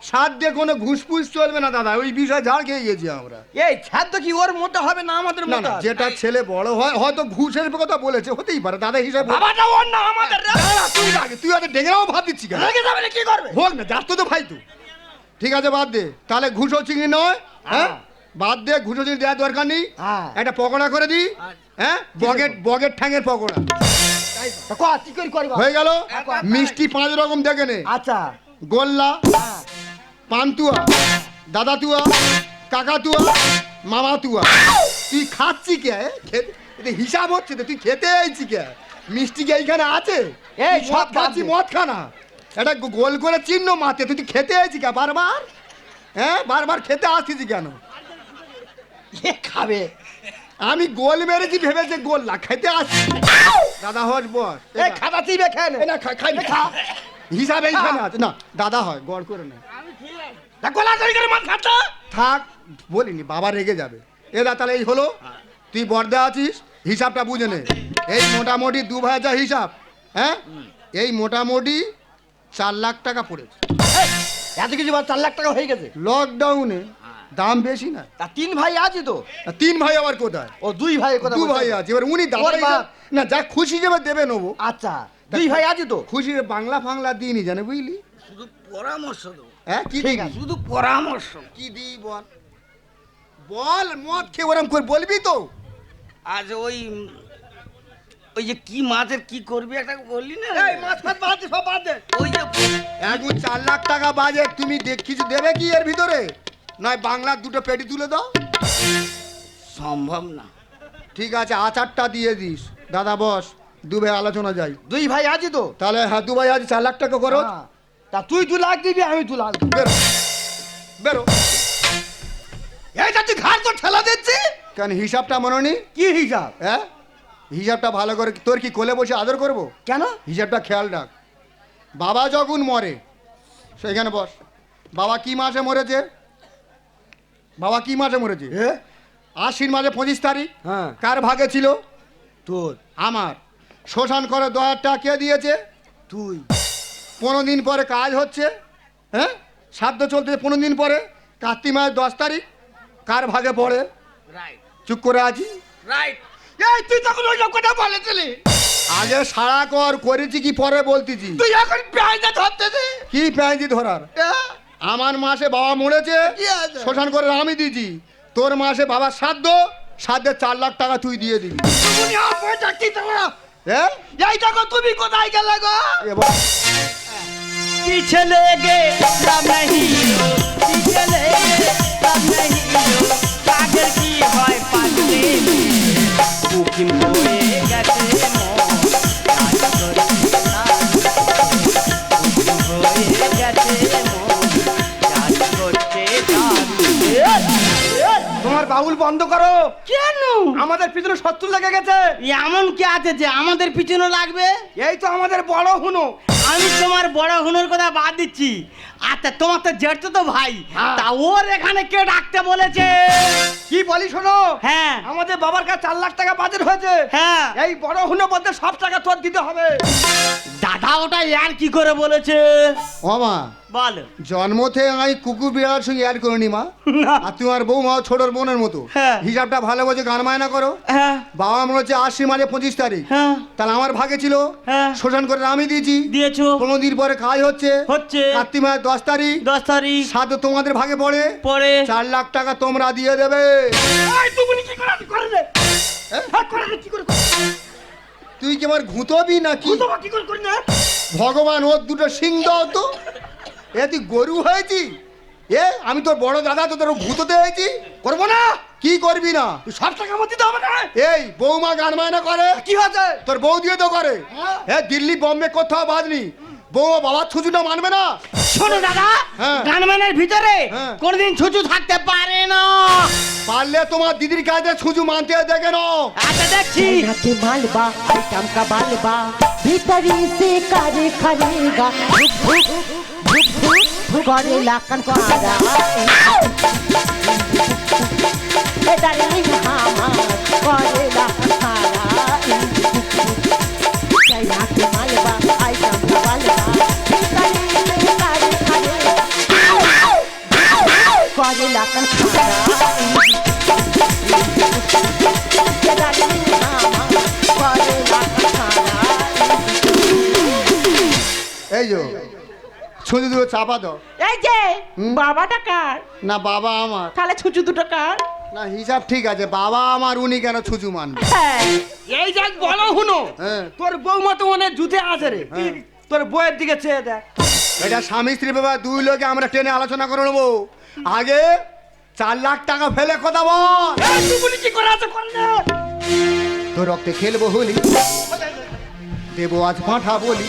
[SPEAKER 6] সাত দিয়ে কোনো ঘুষ ফুস চলবে না দাদা, ওই বিষয়ে ঝাড় খেয়ে গেছি আমরা।
[SPEAKER 5] এই ছাদ কি ওর মতো হবে না আমাদের
[SPEAKER 6] না
[SPEAKER 5] মতো?
[SPEAKER 6] না, যেটা ছেলে বড় হয় হয়তো ঘুষের কথা বলেছে, হতেই পারে দাদা হিসাবে।
[SPEAKER 5] বাবাটা ওর না আমাদের।
[SPEAKER 6] দাঁড়া, তুই আগে, তুই হয়তো ডেঙ্গরাও ভাব দিচ্ছি কেন?
[SPEAKER 5] রেগে যাবে না কি করবে?
[SPEAKER 6] হোক না, যার তো ভাই তুই। ঠিক আছে বাদ দে, তাহলে ঘুষো চিংড়ি নয়। হ্যাঁ বাদ দে, ঘুষো চিংড়ি দেওয়ার দরকার নেই।
[SPEAKER 5] হ্যাঁ।
[SPEAKER 6] একটা পকোড়া করে দিই। হ্যাঁ, বগের ঠ্যাঙের পকোড়া
[SPEAKER 5] তা কর, কি করে করবা?
[SPEAKER 6] হয়ে গেল। মিষ্টি 5 রকম দেখে নে,
[SPEAKER 5] আচ্ছা
[SPEAKER 6] গোল্লা,
[SPEAKER 5] হ্যাঁ।
[SPEAKER 6] পান্তুয়া, দাদাতুয়া, কাকাতুয়া, মামাতুয়া। তুই খাচ্ছি কে? খেতে হিসাব হচ্ছে তো, তুই খেতে আইছি কে? মিষ্টি কি এইখানে আছে?
[SPEAKER 5] এই
[SPEAKER 6] তুই
[SPEAKER 5] সব
[SPEAKER 6] মদ খাচ্ছি,
[SPEAKER 5] বাদ দে।
[SPEAKER 6] মদ খানা। এটা গোল করে চিহ্ন মাতে, তুই খেতে আইছি কে বারবার? হ্যাঁ বারবার খেতে আসছিস কেন?
[SPEAKER 5] এ খাবে
[SPEAKER 6] আমি গোল মেরেছি ভেবেছে গোল না খেতে আসছি দাদা হস বস
[SPEAKER 5] এই খাতা চিবে খেয়ে নে।
[SPEAKER 6] এই না খাই না, খা হিসাব এইখানে আছে না দাদা হয় গড় করে না
[SPEAKER 5] গোলা তৈরি করে মাছ খাচ্ছ।
[SPEAKER 6] থাক বলিনি বাবা রেগে যাবে এরা তাহলে এই হলো তুই বর্দা আছিস হিসাবটা বুঝে নে এই মোটামুটি 2,000 হিসাব হ্যাঁ এই মোটামুটি 4 লাখ টাকা পড়েছে
[SPEAKER 5] এত কিছু 4 লাখ টাকা হয়ে গেছে।
[SPEAKER 6] লকডাউনে দাম বেশি না
[SPEAKER 5] তা 3 ভাই আছে তো।
[SPEAKER 6] আর 3 ভাই আবার কোথায়
[SPEAKER 5] ও 2 ভাই কথা
[SPEAKER 6] 2 ভাই আছে এবার উনি দাদা
[SPEAKER 5] ওর বাপ।
[SPEAKER 6] না যা খুশি যাবে দেবে নেবো
[SPEAKER 5] আচ্ছা 2 ভাই আছে তো।
[SPEAKER 6] খুশি বাংলা ফাংলা দিইনি জানে বুঝলি
[SPEAKER 3] শুধু পরামর্শ দেবো,
[SPEAKER 6] হ্যাঁ কি
[SPEAKER 5] ঠিক
[SPEAKER 6] দিবি?
[SPEAKER 5] আছে।
[SPEAKER 3] শুধু পরামর্শ।
[SPEAKER 6] কি দিই বল বল মদ খেয়ে ওরম করে বলবি তো
[SPEAKER 3] আজ ওই যে কি মাছের কি করবি একটা বললি না,
[SPEAKER 5] এই মাছ ফাছ বাদ দে, সব বাদ দে।
[SPEAKER 3] ওই যে
[SPEAKER 6] এখন 4 লাখ টাকা বাজেট তুমি কিছু দেবে কি এর ভিতরে নয় বাংলার 2টো পেটি তুলে দাও
[SPEAKER 3] সম্ভব না।
[SPEAKER 6] ঠিক আছে আচারটা দিয়ে দিস দাদা বস 2 ভাই আলোচনা যাই
[SPEAKER 5] 2 ভাই আছে তো।
[SPEAKER 6] তাহলে হ্যাঁ 2 ভাই আজ 4 লাখ টাকা করো
[SPEAKER 5] হ্যাঁ। তা তুই 2 লাখ দিবি আমি 2 লাখ দিব।
[SPEAKER 6] বেরো বেরো
[SPEAKER 5] এইটা তুই ঘাট তো ঠেলা দিচ্ছি।
[SPEAKER 6] কেন হিসাবটা মনে নি
[SPEAKER 5] কি হিসাব?
[SPEAKER 6] হ্যাঁ হিসাবটা ভালো করে তোর কি কোলে বসে আদর করব
[SPEAKER 5] কেন?
[SPEAKER 6] হিসাবটা খেয়াল রাখ বাবা যখন মরে সেখানে বস বাবা কি মাসে মরেছে বাবা কি মাসে মরেছে
[SPEAKER 5] এ?
[SPEAKER 6] আশ্বিন মাসে 25 তারিখ
[SPEAKER 5] হ্যাঁ।
[SPEAKER 6] কার ভাগে ছিল
[SPEAKER 5] তোর।
[SPEAKER 6] আমার শ্মশান করে 2,000 টাকা কে দিয়েছে
[SPEAKER 5] তুই।
[SPEAKER 6] 15 দিন পরে কাজ হচ্ছে হ্যাঁ শ্রাদ্ধ চলতেছে 15 দিন পরে কার্তিক মাসের 10 তারিখ কার ভাগে পড়ে
[SPEAKER 3] রাইট
[SPEAKER 6] চুপ করে আছি
[SPEAKER 3] রাইট।
[SPEAKER 5] এই তুই তখন ওই সব কথা বলেছিলি।
[SPEAKER 6] আগে সারা কর করেছি কি পরে বলতেছি
[SPEAKER 5] তুই এখন প্রায়টা ধরতে দে।
[SPEAKER 6] কি প্যাঁজি ধরার আমার মাসে বাবা মরেছে
[SPEAKER 5] কি আছে?
[SPEAKER 6] শ্মশান করে আমি দিয়েছি তোর মাসে বাবার শ্রাদ্ধে 4 লাখ টাকা তুই দিয়ে দিবি
[SPEAKER 5] তুমি আর পয়সা কি তোমার?
[SPEAKER 6] হ্যাঁ
[SPEAKER 5] এই দেখো তুমি কোথায় গেলে গো?
[SPEAKER 6] এবার
[SPEAKER 3] पीछे लेगे सब नहीं हो, पीछे लेगे सब नहीं हो, कागर की होय पागले बुकिंग होए गते मो आज करी बुकिंग होए गते मो आज করতে
[SPEAKER 5] তোমার বাউল বন্ধ করো।
[SPEAKER 4] কেন
[SPEAKER 5] আমাদের পিছনে শত্রু লেগে গেছে।
[SPEAKER 4] এমন কি আছে যে আমাদের পিছনে লাগবে?
[SPEAKER 5] এই তো আমাদের বড় হুনো।
[SPEAKER 4] আমি তোমার বড় হুনুর কথা বাদ দিচ্ছি। আচ্ছা তোমার তো জেঠ তো ভাই,
[SPEAKER 5] হ্যাঁ।
[SPEAKER 4] তা ওর এখানে কে ডাকতে বলেছে?
[SPEAKER 5] কি বলি শোনো
[SPEAKER 4] হ্যাঁ
[SPEAKER 5] আমাদের বাবার কাছে 4 লাখ টাকা বাজেট হয়েছে।
[SPEAKER 4] হ্যাঁ
[SPEAKER 5] এই বড় হুনো বলতে সব টাকা তোর দিতে হবে।
[SPEAKER 4] দাদা ওটা আর কি করে বলেছে
[SPEAKER 6] ও মা
[SPEAKER 4] বল।
[SPEAKER 6] জন্ম থেকে আমি কুকুর বিড়ালের সঙ্গে অ্যাড করিনি মা আর তোমার বৌমা ছোটর বোনের মতো
[SPEAKER 4] হ্যাঁ।
[SPEAKER 6] হিসাবটা ভালো বোঝে গান মায়না করো
[SPEAKER 4] হ্যাঁ
[SPEAKER 6] বাবা মনে হচ্ছে 80 মাসে 25 তারিখ
[SPEAKER 4] হ্যাঁ
[SPEAKER 6] তাহলে আমার ভাগে ছিল
[SPEAKER 4] হ্যাঁ।
[SPEAKER 6] শ্মশান করে আমি দিয়েছি
[SPEAKER 4] দিয়েছো
[SPEAKER 6] 15 দিন পরে কাজ হচ্ছে
[SPEAKER 4] হচ্ছে
[SPEAKER 6] কার্তিক মাসের 10 তারিখ
[SPEAKER 4] 10 তারিখ
[SPEAKER 6] শ্রাদ্ধ তোমাদের ভাগে পড়ে
[SPEAKER 4] পরে
[SPEAKER 6] 4 লাখ টাকা তোমরা দিয়ে দেবে
[SPEAKER 5] এই তুমি কি করে করে রে? হ্যাঁ করে রে, কি করে করে?
[SPEAKER 6] তুই কি আমার ঘুঁতবি নাকি
[SPEAKER 5] তোমার কি করে করি না?
[SPEAKER 6] ভগবান ওর 2টো সিং দাও তো এ তুই গরু হয়েছি এ আমি তোর বড় দাদা তো তোর ভূততে হয়েছি
[SPEAKER 5] করবো না।
[SPEAKER 6] কি করবি না
[SPEAKER 5] তুই সব টাকা আমার দিতে হবে না।
[SPEAKER 6] এই বৌমা গান মায়না করে
[SPEAKER 5] কি হয়েছে?
[SPEAKER 6] তোর বউ দিয়ে তো করে এ দিল্লি বম্বে কোথাও বাজনি বৌমা বাবার ছুচুটা মানবে না
[SPEAKER 4] শোনো দাদা
[SPEAKER 6] হ্যাঁ।
[SPEAKER 4] গানমানের ভিতরে
[SPEAKER 6] হ্যাঁ।
[SPEAKER 4] কোনদিন ছুচু থাকতে পারে না।
[SPEAKER 6] পারলে তোমার দিদির কাছে ছুচু মানতে দেখে নাও
[SPEAKER 4] আচ্ছা দেখছি
[SPEAKER 7] चाइना के मालवा आइटम का बालवा भीतरी से करे खरेगा भुक भुक भुक भुक भुगरे लाकन को आरा ए डार्लिंग हामा करे लाकन खारा चाइना के मालवा आइटम का बालवा भीतरी से करे खरेगा करे लाकन खारा
[SPEAKER 6] এই যে ছুচু দুটো চাপা দাও
[SPEAKER 4] এই যে বাবাটা কার?
[SPEAKER 6] না বাবা আমার
[SPEAKER 4] তাহলে ছুচু দুটো কার?
[SPEAKER 6] না হিসাব ঠিক আছে বাবা আমার উনি কেন ছুচু মানবে
[SPEAKER 4] হ্যাঁ
[SPEAKER 5] এই যাক বলো হুনো
[SPEAKER 6] হ্যাঁ।
[SPEAKER 5] তোর বৌমা তো অনেক জুতে আছে রে।
[SPEAKER 6] হ্যাঁ।
[SPEAKER 5] তোর বইয়ের দিকে চেয়ে দেখ।
[SPEAKER 6] এটা স্বামী স্ত্রী ব্যাপার 2 লোকে আমরা ট্রেনে আলোচনা করে নেবো আগে 4 লাখ টাকা ফেলে কথা বল
[SPEAKER 5] এই তুমি কি করে আছে করে না?
[SPEAKER 6] তোর রক্তে খেলবো হলি দেবো আজ পাঁঠা বলি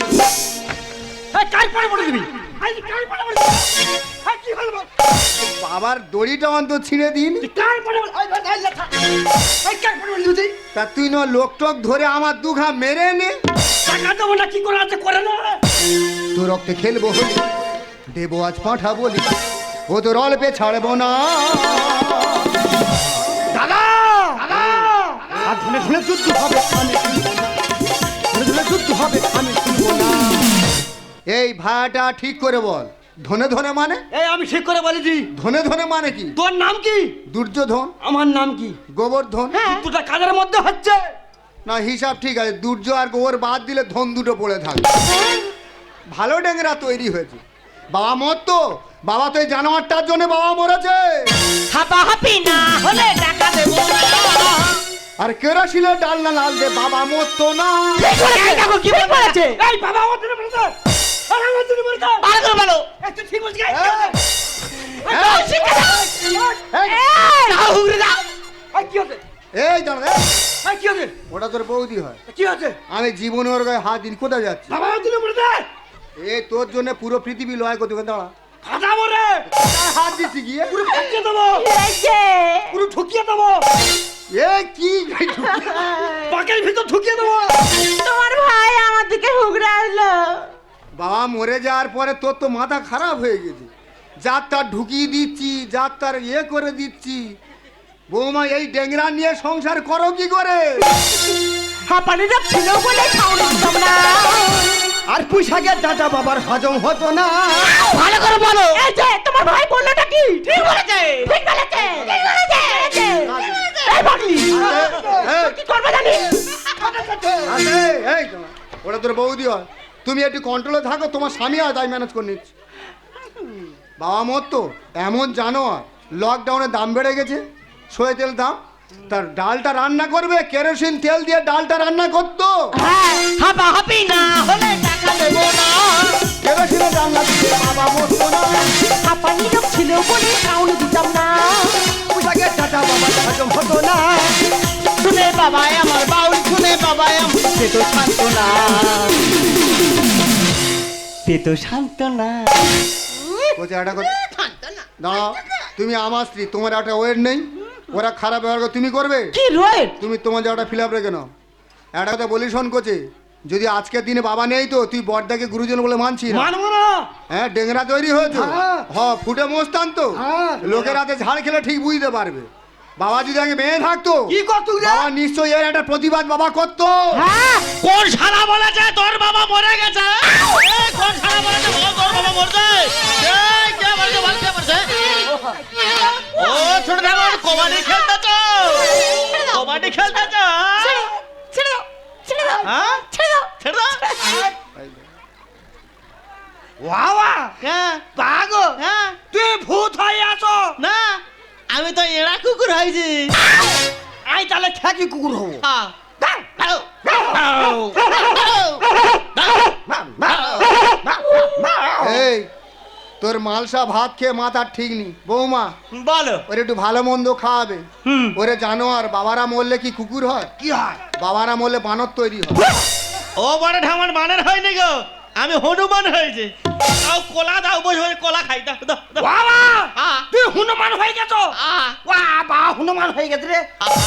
[SPEAKER 5] এই কাই পড়ে পড়ে দিবি? এই কাই পড়ে পড়ে দিবি? এই কি
[SPEAKER 2] কি হলো বল?
[SPEAKER 6] বাবার দড়িটা অন্তত ছিঁড়ে দিন।
[SPEAKER 2] তুই কার পড়ে বল? ওই ভাই লেখা ওই কার পড়ে বল তুই?
[SPEAKER 6] তা তুই না লোক টোক ধরে আমার দুঘা মেরে নে।
[SPEAKER 2] টাকা দেবো না কি করে আছে করে না
[SPEAKER 6] তোর রক্তে খেলবো হলি, দেবো আজ পাঠা বলি, ও তোর অল্পে ছাড়বো না।
[SPEAKER 2] দাদা দাদা
[SPEAKER 5] আর ধনে ধনে যুদ্ধ হবে আমি শুনবো না। ধনে ধনে যুদ্ধ হবে আমি শুনবো না।
[SPEAKER 6] এই ভাড়াটা ঠিক করে বল, ধনে ধনে মানে?
[SPEAKER 5] এই আমি ঠিক করে বলেছি।
[SPEAKER 6] ধনে ধনে মানে কি?
[SPEAKER 5] তোর নাম কি?
[SPEAKER 6] দুর্যোধন।
[SPEAKER 5] আমার নাম কি?
[SPEAKER 6] গোবর্ধন।
[SPEAKER 5] দুটা কাজের মধ্যে হচ্ছে।
[SPEAKER 6] না হিসাব ঠিক আছে, দুর্য আর গোবর বাদ দিলে ধন দুটো পড়ে থাকে। ভালো ডেংরা তৈরি হয়েছে। বাবা মর তো, বাবা তো এই জানোয়ারটার জন্য বাবা মরেছে।
[SPEAKER 4] হাঁপাহাঁপি না হলে টাকা দেবো না।
[SPEAKER 6] আর কেরোসিনের ডাল না লাল দে বাবা মরতো না।
[SPEAKER 4] এই দেখো কি বলেছে।
[SPEAKER 2] এই বাবা আমার জন্য বলতো আর আমার জন্য বলতো
[SPEAKER 4] ভালো করে বলো।
[SPEAKER 2] এই তুই ঠিক বলছিস
[SPEAKER 6] এই,
[SPEAKER 2] এই কি হচ্ছে
[SPEAKER 6] এই দাঁড়া রে।
[SPEAKER 2] এই কি হচ্ছে
[SPEAKER 6] ওটা তোর বৌদি হয়।
[SPEAKER 2] কি হচ্ছে
[SPEAKER 6] আমি জীবনে ওর গায়ে হাত দিন কোথায় যাচ্ছি?
[SPEAKER 2] বাবা আমার জন্য বলতো
[SPEAKER 6] এই তোর জন্য পুরো পৃথিবী লয় করতে দাঁড়া।
[SPEAKER 2] খাজা মরে
[SPEAKER 6] গায়ে হাত দিচ্ছি গিয়ে।
[SPEAKER 2] পুরো ঠকিয়ে দেবো পুরো ঠকিয়ে দেবো
[SPEAKER 6] এ কি
[SPEAKER 2] পাকের ভিতর ঠকিয়ে দেবো
[SPEAKER 4] তোমার ভাই আমার দিকে হুগড়ে আসলো।
[SPEAKER 6] বাবা মরে যাওয়ার পরে তোর তো মাথা খারাপ হয়ে গেছে। যার তার ঢুকিয়ে দিচ্ছি, যার তার ইয়ে করে দিচ্ছি। বৌমা এই ডেংরা নিয়ে সংসার করো কি করে?
[SPEAKER 4] হাঁপানিটা ছিল বলে খাওয়ানো দিতাম না।
[SPEAKER 5] আর পুঁইশাকের ডাটা বাবার হজম হতো না।
[SPEAKER 4] ভালো করে বলো। এই যে তোমার ভাই বললোটা কি? ঠিক বলেছে ঠিক বলেছে ঠিক বলেছে। এই পাগলি
[SPEAKER 6] এই,
[SPEAKER 4] কি করবে জানিস?
[SPEAKER 6] এই ওটা তোর বৌদি হয়। তুমি একটু কন্ট্রোলে থাকো, তোমার স্বামী হয় তাই ম্যানেজ করে নিচ্ছি। বাবা মর তো এমন জানো, লকডাউনে দাম বেড়ে গেছে সয়ে তেল দাম। তার ডালটা রান্না করবে, কেরোসিন তেল দিয়ে ডালটা রান্না করতো।
[SPEAKER 4] হাঁপাহাঁপি না হলে টাকা দেবো না।
[SPEAKER 6] কেরোসিনের রান্না দিয়ে বাবা মরতো না।
[SPEAKER 4] হাঁপানি রোগ ছিল বলে খাওয়ানো দিতাম না।
[SPEAKER 5] পুঁইশাকের ডাটা বাবার হজম হতো না।
[SPEAKER 4] শুনে বাবাই আমার বাউল শুনে বাবাই আমার পেট শান্ত না পেট শান্ত না।
[SPEAKER 6] বলছে একটা কথা দাঁড়াও, তুমি আমার স্ত্রী, তোমার একটা ওয়েট নেই। ওরা খারাপ ব্যবহার করে তুমি করবে?
[SPEAKER 4] কি রোয়েট?
[SPEAKER 6] তুমি তোমার জায়গাটা ফিল আপ রেখে নাও। একটা কথা বলি শোন কোচে, যদি আজকের দিনে বাবা নেই তো তুই বড়দাকে গুরুজন বলে মানছি না।
[SPEAKER 2] মানবো না
[SPEAKER 6] হ্যাঁ ডেংরা তৈরি হয়েছে। ফুটে মোস্তান তো, লোকের হাতে ঝাড় খেলে ঠিক বুঝতে পারবে। বাবা যদি আগে মেয়ে থাকতো
[SPEAKER 2] কি করতো রে?
[SPEAKER 6] বাবা নিশ্চয়ই এর একটা প্রতিবাদ বাবা করতো।
[SPEAKER 1] কোন শালা বলেছে তোর বাবা মরে গেছে? এই কোন শালা বলেছে তোর বাবা মরছে? এই কে বলছে বল কে বলছে? ও ছোট দাদা কবাডি খেলতেছ? কবাডি খেলতেছ?
[SPEAKER 4] ছেড়ে দাও ছেড়ে দাও
[SPEAKER 1] হ্যাঁ
[SPEAKER 4] ছেড়ে দাও
[SPEAKER 1] ছেড়ে দাও।
[SPEAKER 2] বাবা
[SPEAKER 1] হ্যাঁ
[SPEAKER 2] পাগল
[SPEAKER 1] হ্যাঁ
[SPEAKER 2] তুই ভূত হয়ে আছো
[SPEAKER 1] না আমি তো এড়া কুকুর হয়েছি।
[SPEAKER 2] আই তাহলে ঠেকি কুকুর হবো
[SPEAKER 1] হ্যাঁ
[SPEAKER 6] এই তোর মালসা ভাত খেয়ে মাথা ঠিক নি। বৌমা
[SPEAKER 1] বলো
[SPEAKER 6] ওরে একটু ভালো মন্দ খাওয়াবে। ওরে জানোয়ার, বাবারা মরলে কি কুকুর হয়?
[SPEAKER 2] কি হয়
[SPEAKER 6] বাবারা মরলে বানর তৈরি হয়।
[SPEAKER 1] ও বড় ঢামান বানের হয়নি গো, আমি হনুমান হয়েছে। দাও কলা দাও, বসে বসে কলা খাই। দাও দাও দাও।
[SPEAKER 2] বাবা
[SPEAKER 1] হ্যাঁ।
[SPEAKER 2] তুই হনুমান হয়ে গেছো বাবা হনুমান হয়ে গেছে রে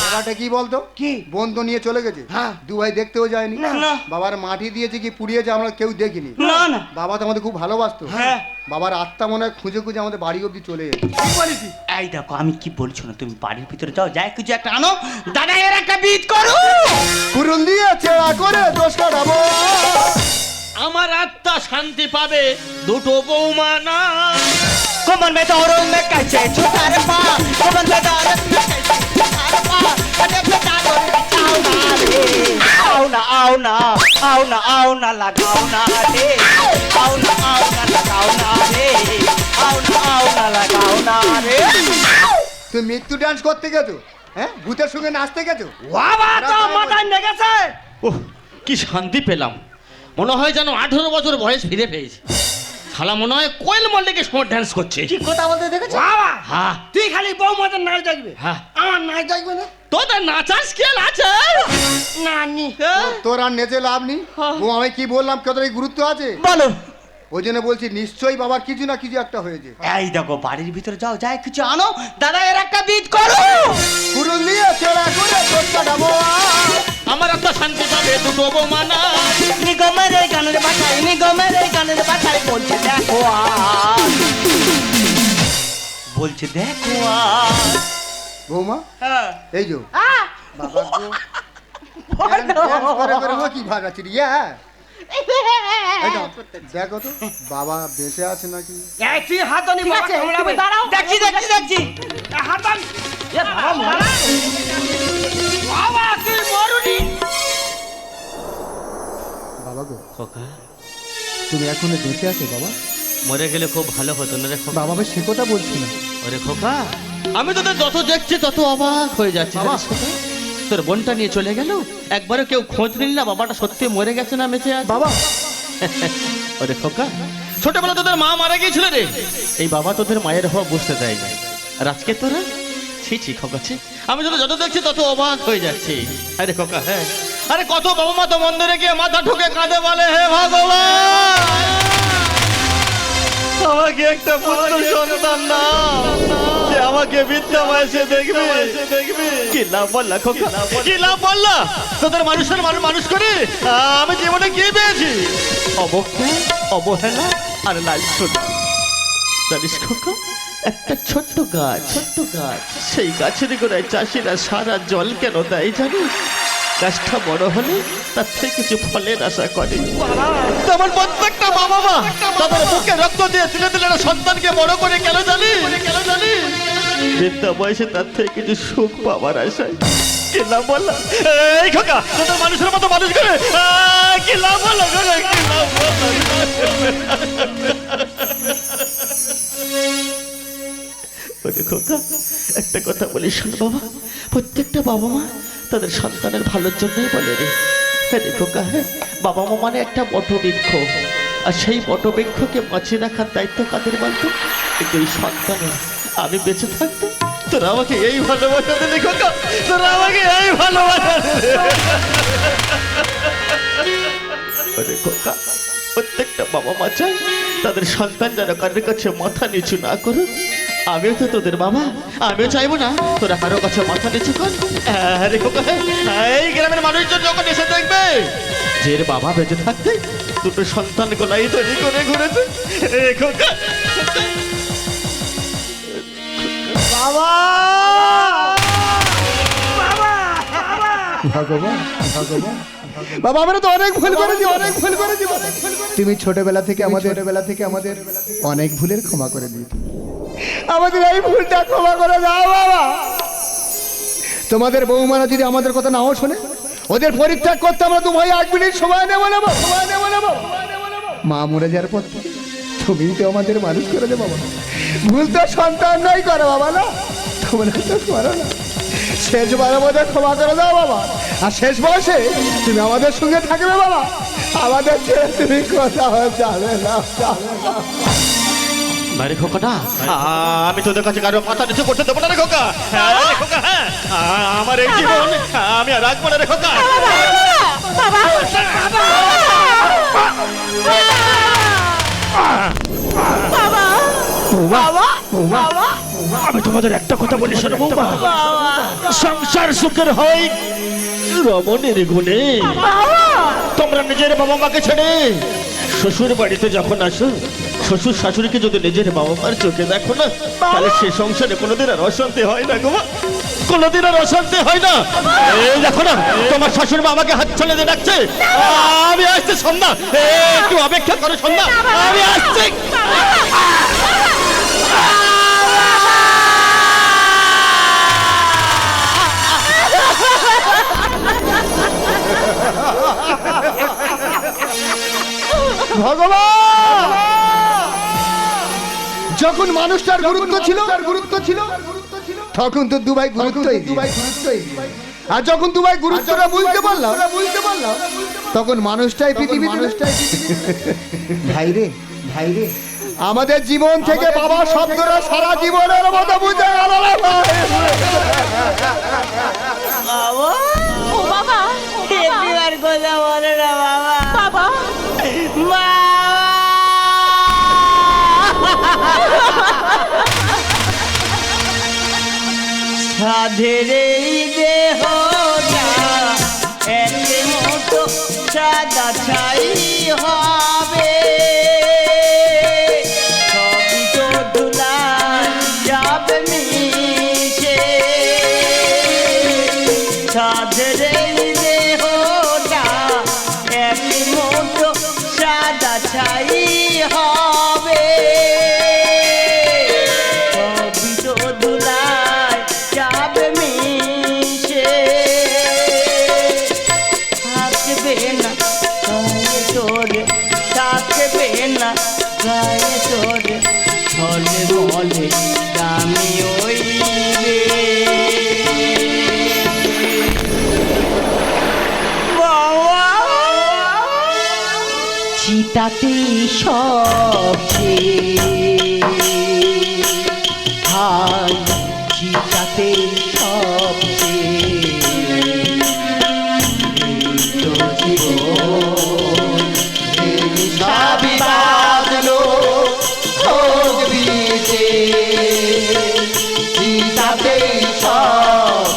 [SPEAKER 6] বাবাটা কি বলতো?
[SPEAKER 2] কি?
[SPEAKER 6] বোন তো নিয়ে চলে গেছে।
[SPEAKER 2] হ্যাঁ।
[SPEAKER 6] দু ভাই দেখতেও যায়নি।
[SPEAKER 1] না।
[SPEAKER 6] বাবার মাটি দিয়েছে কি পুড়িয়েছে আমরা কেউ দেখিনি।
[SPEAKER 1] না না
[SPEAKER 6] বাবা তো আমাদের খুব ভালোবাসতো।
[SPEAKER 1] হ্যাঁ।
[SPEAKER 6] বাবার আত্মা মনে হয় খুঁজে খুঁজে আমাদের বাড়ি অব্দি চলে গেছে।
[SPEAKER 1] এই দেখো আমি কি বলছো না, তুমি বাড়ির ভিতরে যাও, যাই কিছু একটা আনো, দাদা এর একটা বিট করো।
[SPEAKER 6] কুরুল দিয়ে চেড়া করে দোষ কাটাবো।
[SPEAKER 1] আমার আত্মা শান্তি পাবে দুটো বৌমা না।
[SPEAKER 4] कमर में दौड़ो में कैसे छुटार पा कमर में दौड़ो में कैसे छुटार पा अरे बेटा गोरी बिछाओ ना रे आओ ना आओ ना आओ ना आओ ना लगाओ ना रे आओ ना लगाओ ना रे आओ ना लगाओ ना रे।
[SPEAKER 6] তুই মৃত্যু ডান্স করতে গেছো? হ্যাঁ ভূতের সঙ্গে নাচতে গেছো?
[SPEAKER 2] বাবা তো মাথায় লেগেছে
[SPEAKER 1] ওহ কি শান্তি পেলাম, মনে হয় যেন 18 বছর বয়স ফিরে পেয়েছি। শালা মনে হয় কোয়েল মল্লিকের সময় ডান্স করছে।
[SPEAKER 2] ঠিক কথা বলতে দেখেছো বাবা
[SPEAKER 1] হ্যাঁ
[SPEAKER 2] তুই খালি বৌমাদের নাচ দেখবে
[SPEAKER 1] হ্যাঁ।
[SPEAKER 2] আমার নাচ দেখবে না
[SPEAKER 1] তোদের নাচার স্কেল আছে?
[SPEAKER 2] নানি
[SPEAKER 6] তোর আর নেচে লাভ নেই। ও আমি কি বললাম কত গুরুত্ব আছে?
[SPEAKER 4] बोलो
[SPEAKER 6] ওই জন্য বলছি নিশ্চয়ই বাবার কিছু না কিছু একটা হয়েছে।
[SPEAKER 3] এই দেখো বাড়ির ভিতরে যাও, যাই কিছু আনো। দাদা এর একটা বিট করো।
[SPEAKER 6] কুরুল দিয়ে চেরা করে তোরটা ডাবো।
[SPEAKER 1] আমার একটা শান্তি পাবে দুটো বৌমানা।
[SPEAKER 3] নিগমের এই গানের বাসায়, নিগমের এই গানের বাসায় বলছে দেখো আর, বলছে দেখো আর।
[SPEAKER 6] বৌমা
[SPEAKER 3] হ্যাঁ
[SPEAKER 6] এই যে বাবা গো, dance করে করে ও কি ভাগাচ্ছি রে? এই নাও, দেখো তো বাবা বেঁচে আছে নাকি।
[SPEAKER 5] তুই হাত ধরি বাবা কামড়াবে।
[SPEAKER 3] দেখছি দেখছি দেখছি।
[SPEAKER 5] হাত ধর। এ বাবা মরে। বাবা তুই মরুনি।
[SPEAKER 6] বাবা গো,
[SPEAKER 1] খোকা,
[SPEAKER 6] তুমি এখনো বেঁচে আছো বাবা?
[SPEAKER 1] মরে গেলে খুব ভালো হতো না রে খোকা।
[SPEAKER 6] বাবা আমি সে কথা বলছি না।
[SPEAKER 1] ওরে খোকা, আমি তোদের যত দেখছি তত অবাক হয়ে যাচ্ছি
[SPEAKER 6] বাবা।
[SPEAKER 1] জানিস খোকা? তোর বোনটা নিয়ে চলে গেল, একবারও কেউ খোঁজ নিল না বাবাটা সত্যি মরে গেছে না বেঁচে আছে।
[SPEAKER 6] বাবা
[SPEAKER 1] ওরে খোকা, ছোটবেলা তোদের মা মারা গিয়েছিল রে, এই বাবা তোদের মায়ের হওয়া বুঝতে দেয় না। আর আজকে তোরা ছি ছি খোকা ছি, আমি তোদের যত দেখছি তত অবাক হয়ে যাচ্ছি। আরে খোকা হ্যাঁ, আরে কত বাবা মা তো মন্দিরে গিয়ে মাথা ঠুকে কাঁদে বলে হে ভগবান আমাকে একটা পুত্র সন্তান দাও, যে আমাকে বৃদ্ধা বয়সে দেখবে। কি লাভ বললা খোকা, কি লাভ বললা? তোদের মানুষের মানুষ করে আমি জীবনে কি পেয়েছি? অবজ্ঞা, অবহেলা আর লাঞ্ছনা। জানিস খোকা, একটা ছোট্ট গাছ, সেই গাছের গোড়ায় চাষিরা সারা জল কেন দেয় জানিস? গাছটা বড় হলে তার থেকে কিছু ফলের আশা করে। তেমন প্রত্যেকটা বাবা মা তাদের বুকে রক্ত দিয়ে তুলে তুলে সন্তানকে বড় করে কেন জানি? বৃদ্ধা বয়সে তার থেকে কিছু সুখ পাওয়ার আশায়। কি লাভ বললা? এই খোকা, তোদের মানুষের মতো মানুষ করে কি লাভ বললা? কি লাভ বললা? ওরে খোকা, একটা কথা বলি শোন বাবা, প্রত্যেকটা বাবা মা তাদের সন্তানের ভালোর জন্যই বলে রে। হ্যাঁ রে খোকা, হ্যাঁ, বাবা মা মানে একটা বটবৃক্ষ, আর সেই বটবৃক্ষকে বাঁচিয়ে রাখার দায়িত্ব কাদের বলতো? কিন্তু এই সন্তানের। আমি বেঁচে থাকতে তোরা আমাকে এই ভালোবাসা দিলি খোকা, তোরা আমাকে এই ভালোবাসা দিলি। ওরে খোকা, প্রত্যেকটা বাবা মা চায় তাদের সন্তান যেন কারোর কাছে মাথা নিচু না করুক। আমিও তো তোদের বাবা, আমিও চাইবো না তোরা কারো কাছে মাথা নিচু কর। আরে খোকা, এই গ্রামের মানুষজন যখন এসে দেখবে যে এর বাবা বেঁচে থাকতে দুটো সন্তান গোলাই তৈরি করে ঘুরেছে। খোকা
[SPEAKER 3] বাবা
[SPEAKER 6] ভগবান ভগবান বাবা, আমরা তো অনেক ভুল করেছি, অনেক ভুল করেছি। তুমি ছোটবেলা থেকে আমাদের অনেক ভুলের ক্ষমা করে দিই। আমাদের এই ভুলটা ক্ষমা করে দাও বাবা। তোমাদের বৌমারা যদি আমাদের কথা নাও শোনে, ওদের পরিত্যাগ করতে আমরা তো ভাই 1 মিনিট সময় নেবো না। মা মরে যাওয়ার পর তুমি তো আমাদের মানুষ করে দে বাবা। ভুল তো সন্তান নাই করে বাবা, না তোমরা তো করো না। শেষ বারে বোধহয় ক্ষমা করে দাও বাবা, আর শেষ বয়সে তুমি আমাদের সঙ্গে থাকবে বাবা। আমাদের ছেড়ে তুমি কোথাও যাবে না।
[SPEAKER 1] আরে খোকাটা, আমি তোদের কাছে কারো মাথা নিচু করতে দেবো না রে খোকা। রে খোকা, হ্যাঁ, আমার এই জীবন আমি আর রাখবো না রে খোকা। আমি তোমাদের একটা কথা বলি শোনো বৌমা, সংসার সুখের হয় রমণের গুণে। তোমরা নিজের বাবা মাকে ছেড়ে শ্বশুর বাড়িতে যখন আসো, শ্বশুর শাশুড়িকে যদি নিজের বাবা মার চোখে দেখো না, তাহলে সে সংসারে কোনোদিন আর অশান্তি হয় না গো মা, কোনোদিন আর অশান্তি হয় না। এই দেখো না, তোমার শাশুড়ি মা আমাকে হাত ছেড়ে দিয়ে ডাকছে। আমি আসছি সন্ধ্যা, একটু অপেক্ষা করো সন্ধ্যা, আমি আসছি।
[SPEAKER 6] ভগবান, যখন মানুষটার গুরুত্ব ছিল তখন তো দুবাই গুরুত্বই। আর যখন দুবাই গুরুত্বটা বুঝতে পারলাম তখন মানুষটাই পৃথিবী। ভাই রে আমাদের জীবন থেকে বাবা শব্দটা সারা জীবনের মতো বুঝে গেল।
[SPEAKER 3] ও বাবা, এবার কথা বলে না বাবা। বাবা, সাধের এই দেহটা এক মতো সাদা ছাই হবে, সবই তো ধুলায় যাবে মিশে। সাধের এই দেহটা এক মতো সাদা ছাই হবে, সবই তো ধুলায় যাবে মিশে। থাকবে না গায়ে তোরে, থাকবে না গায়ে তোরে, ছলে বলে দামি ওই রে।
[SPEAKER 7] চিতাতে সব হাই, চিতাতে সব
[SPEAKER 6] সবই বাদলো খোঁজ বিছে, চিতাতে সব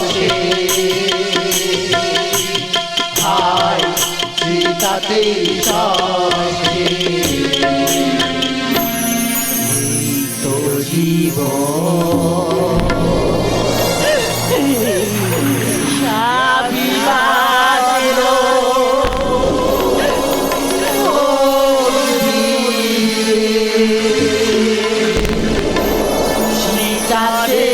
[SPEAKER 6] হাই, চিতাতে সব তো জীবন।
[SPEAKER 3] সবই বাদলো চিতাতে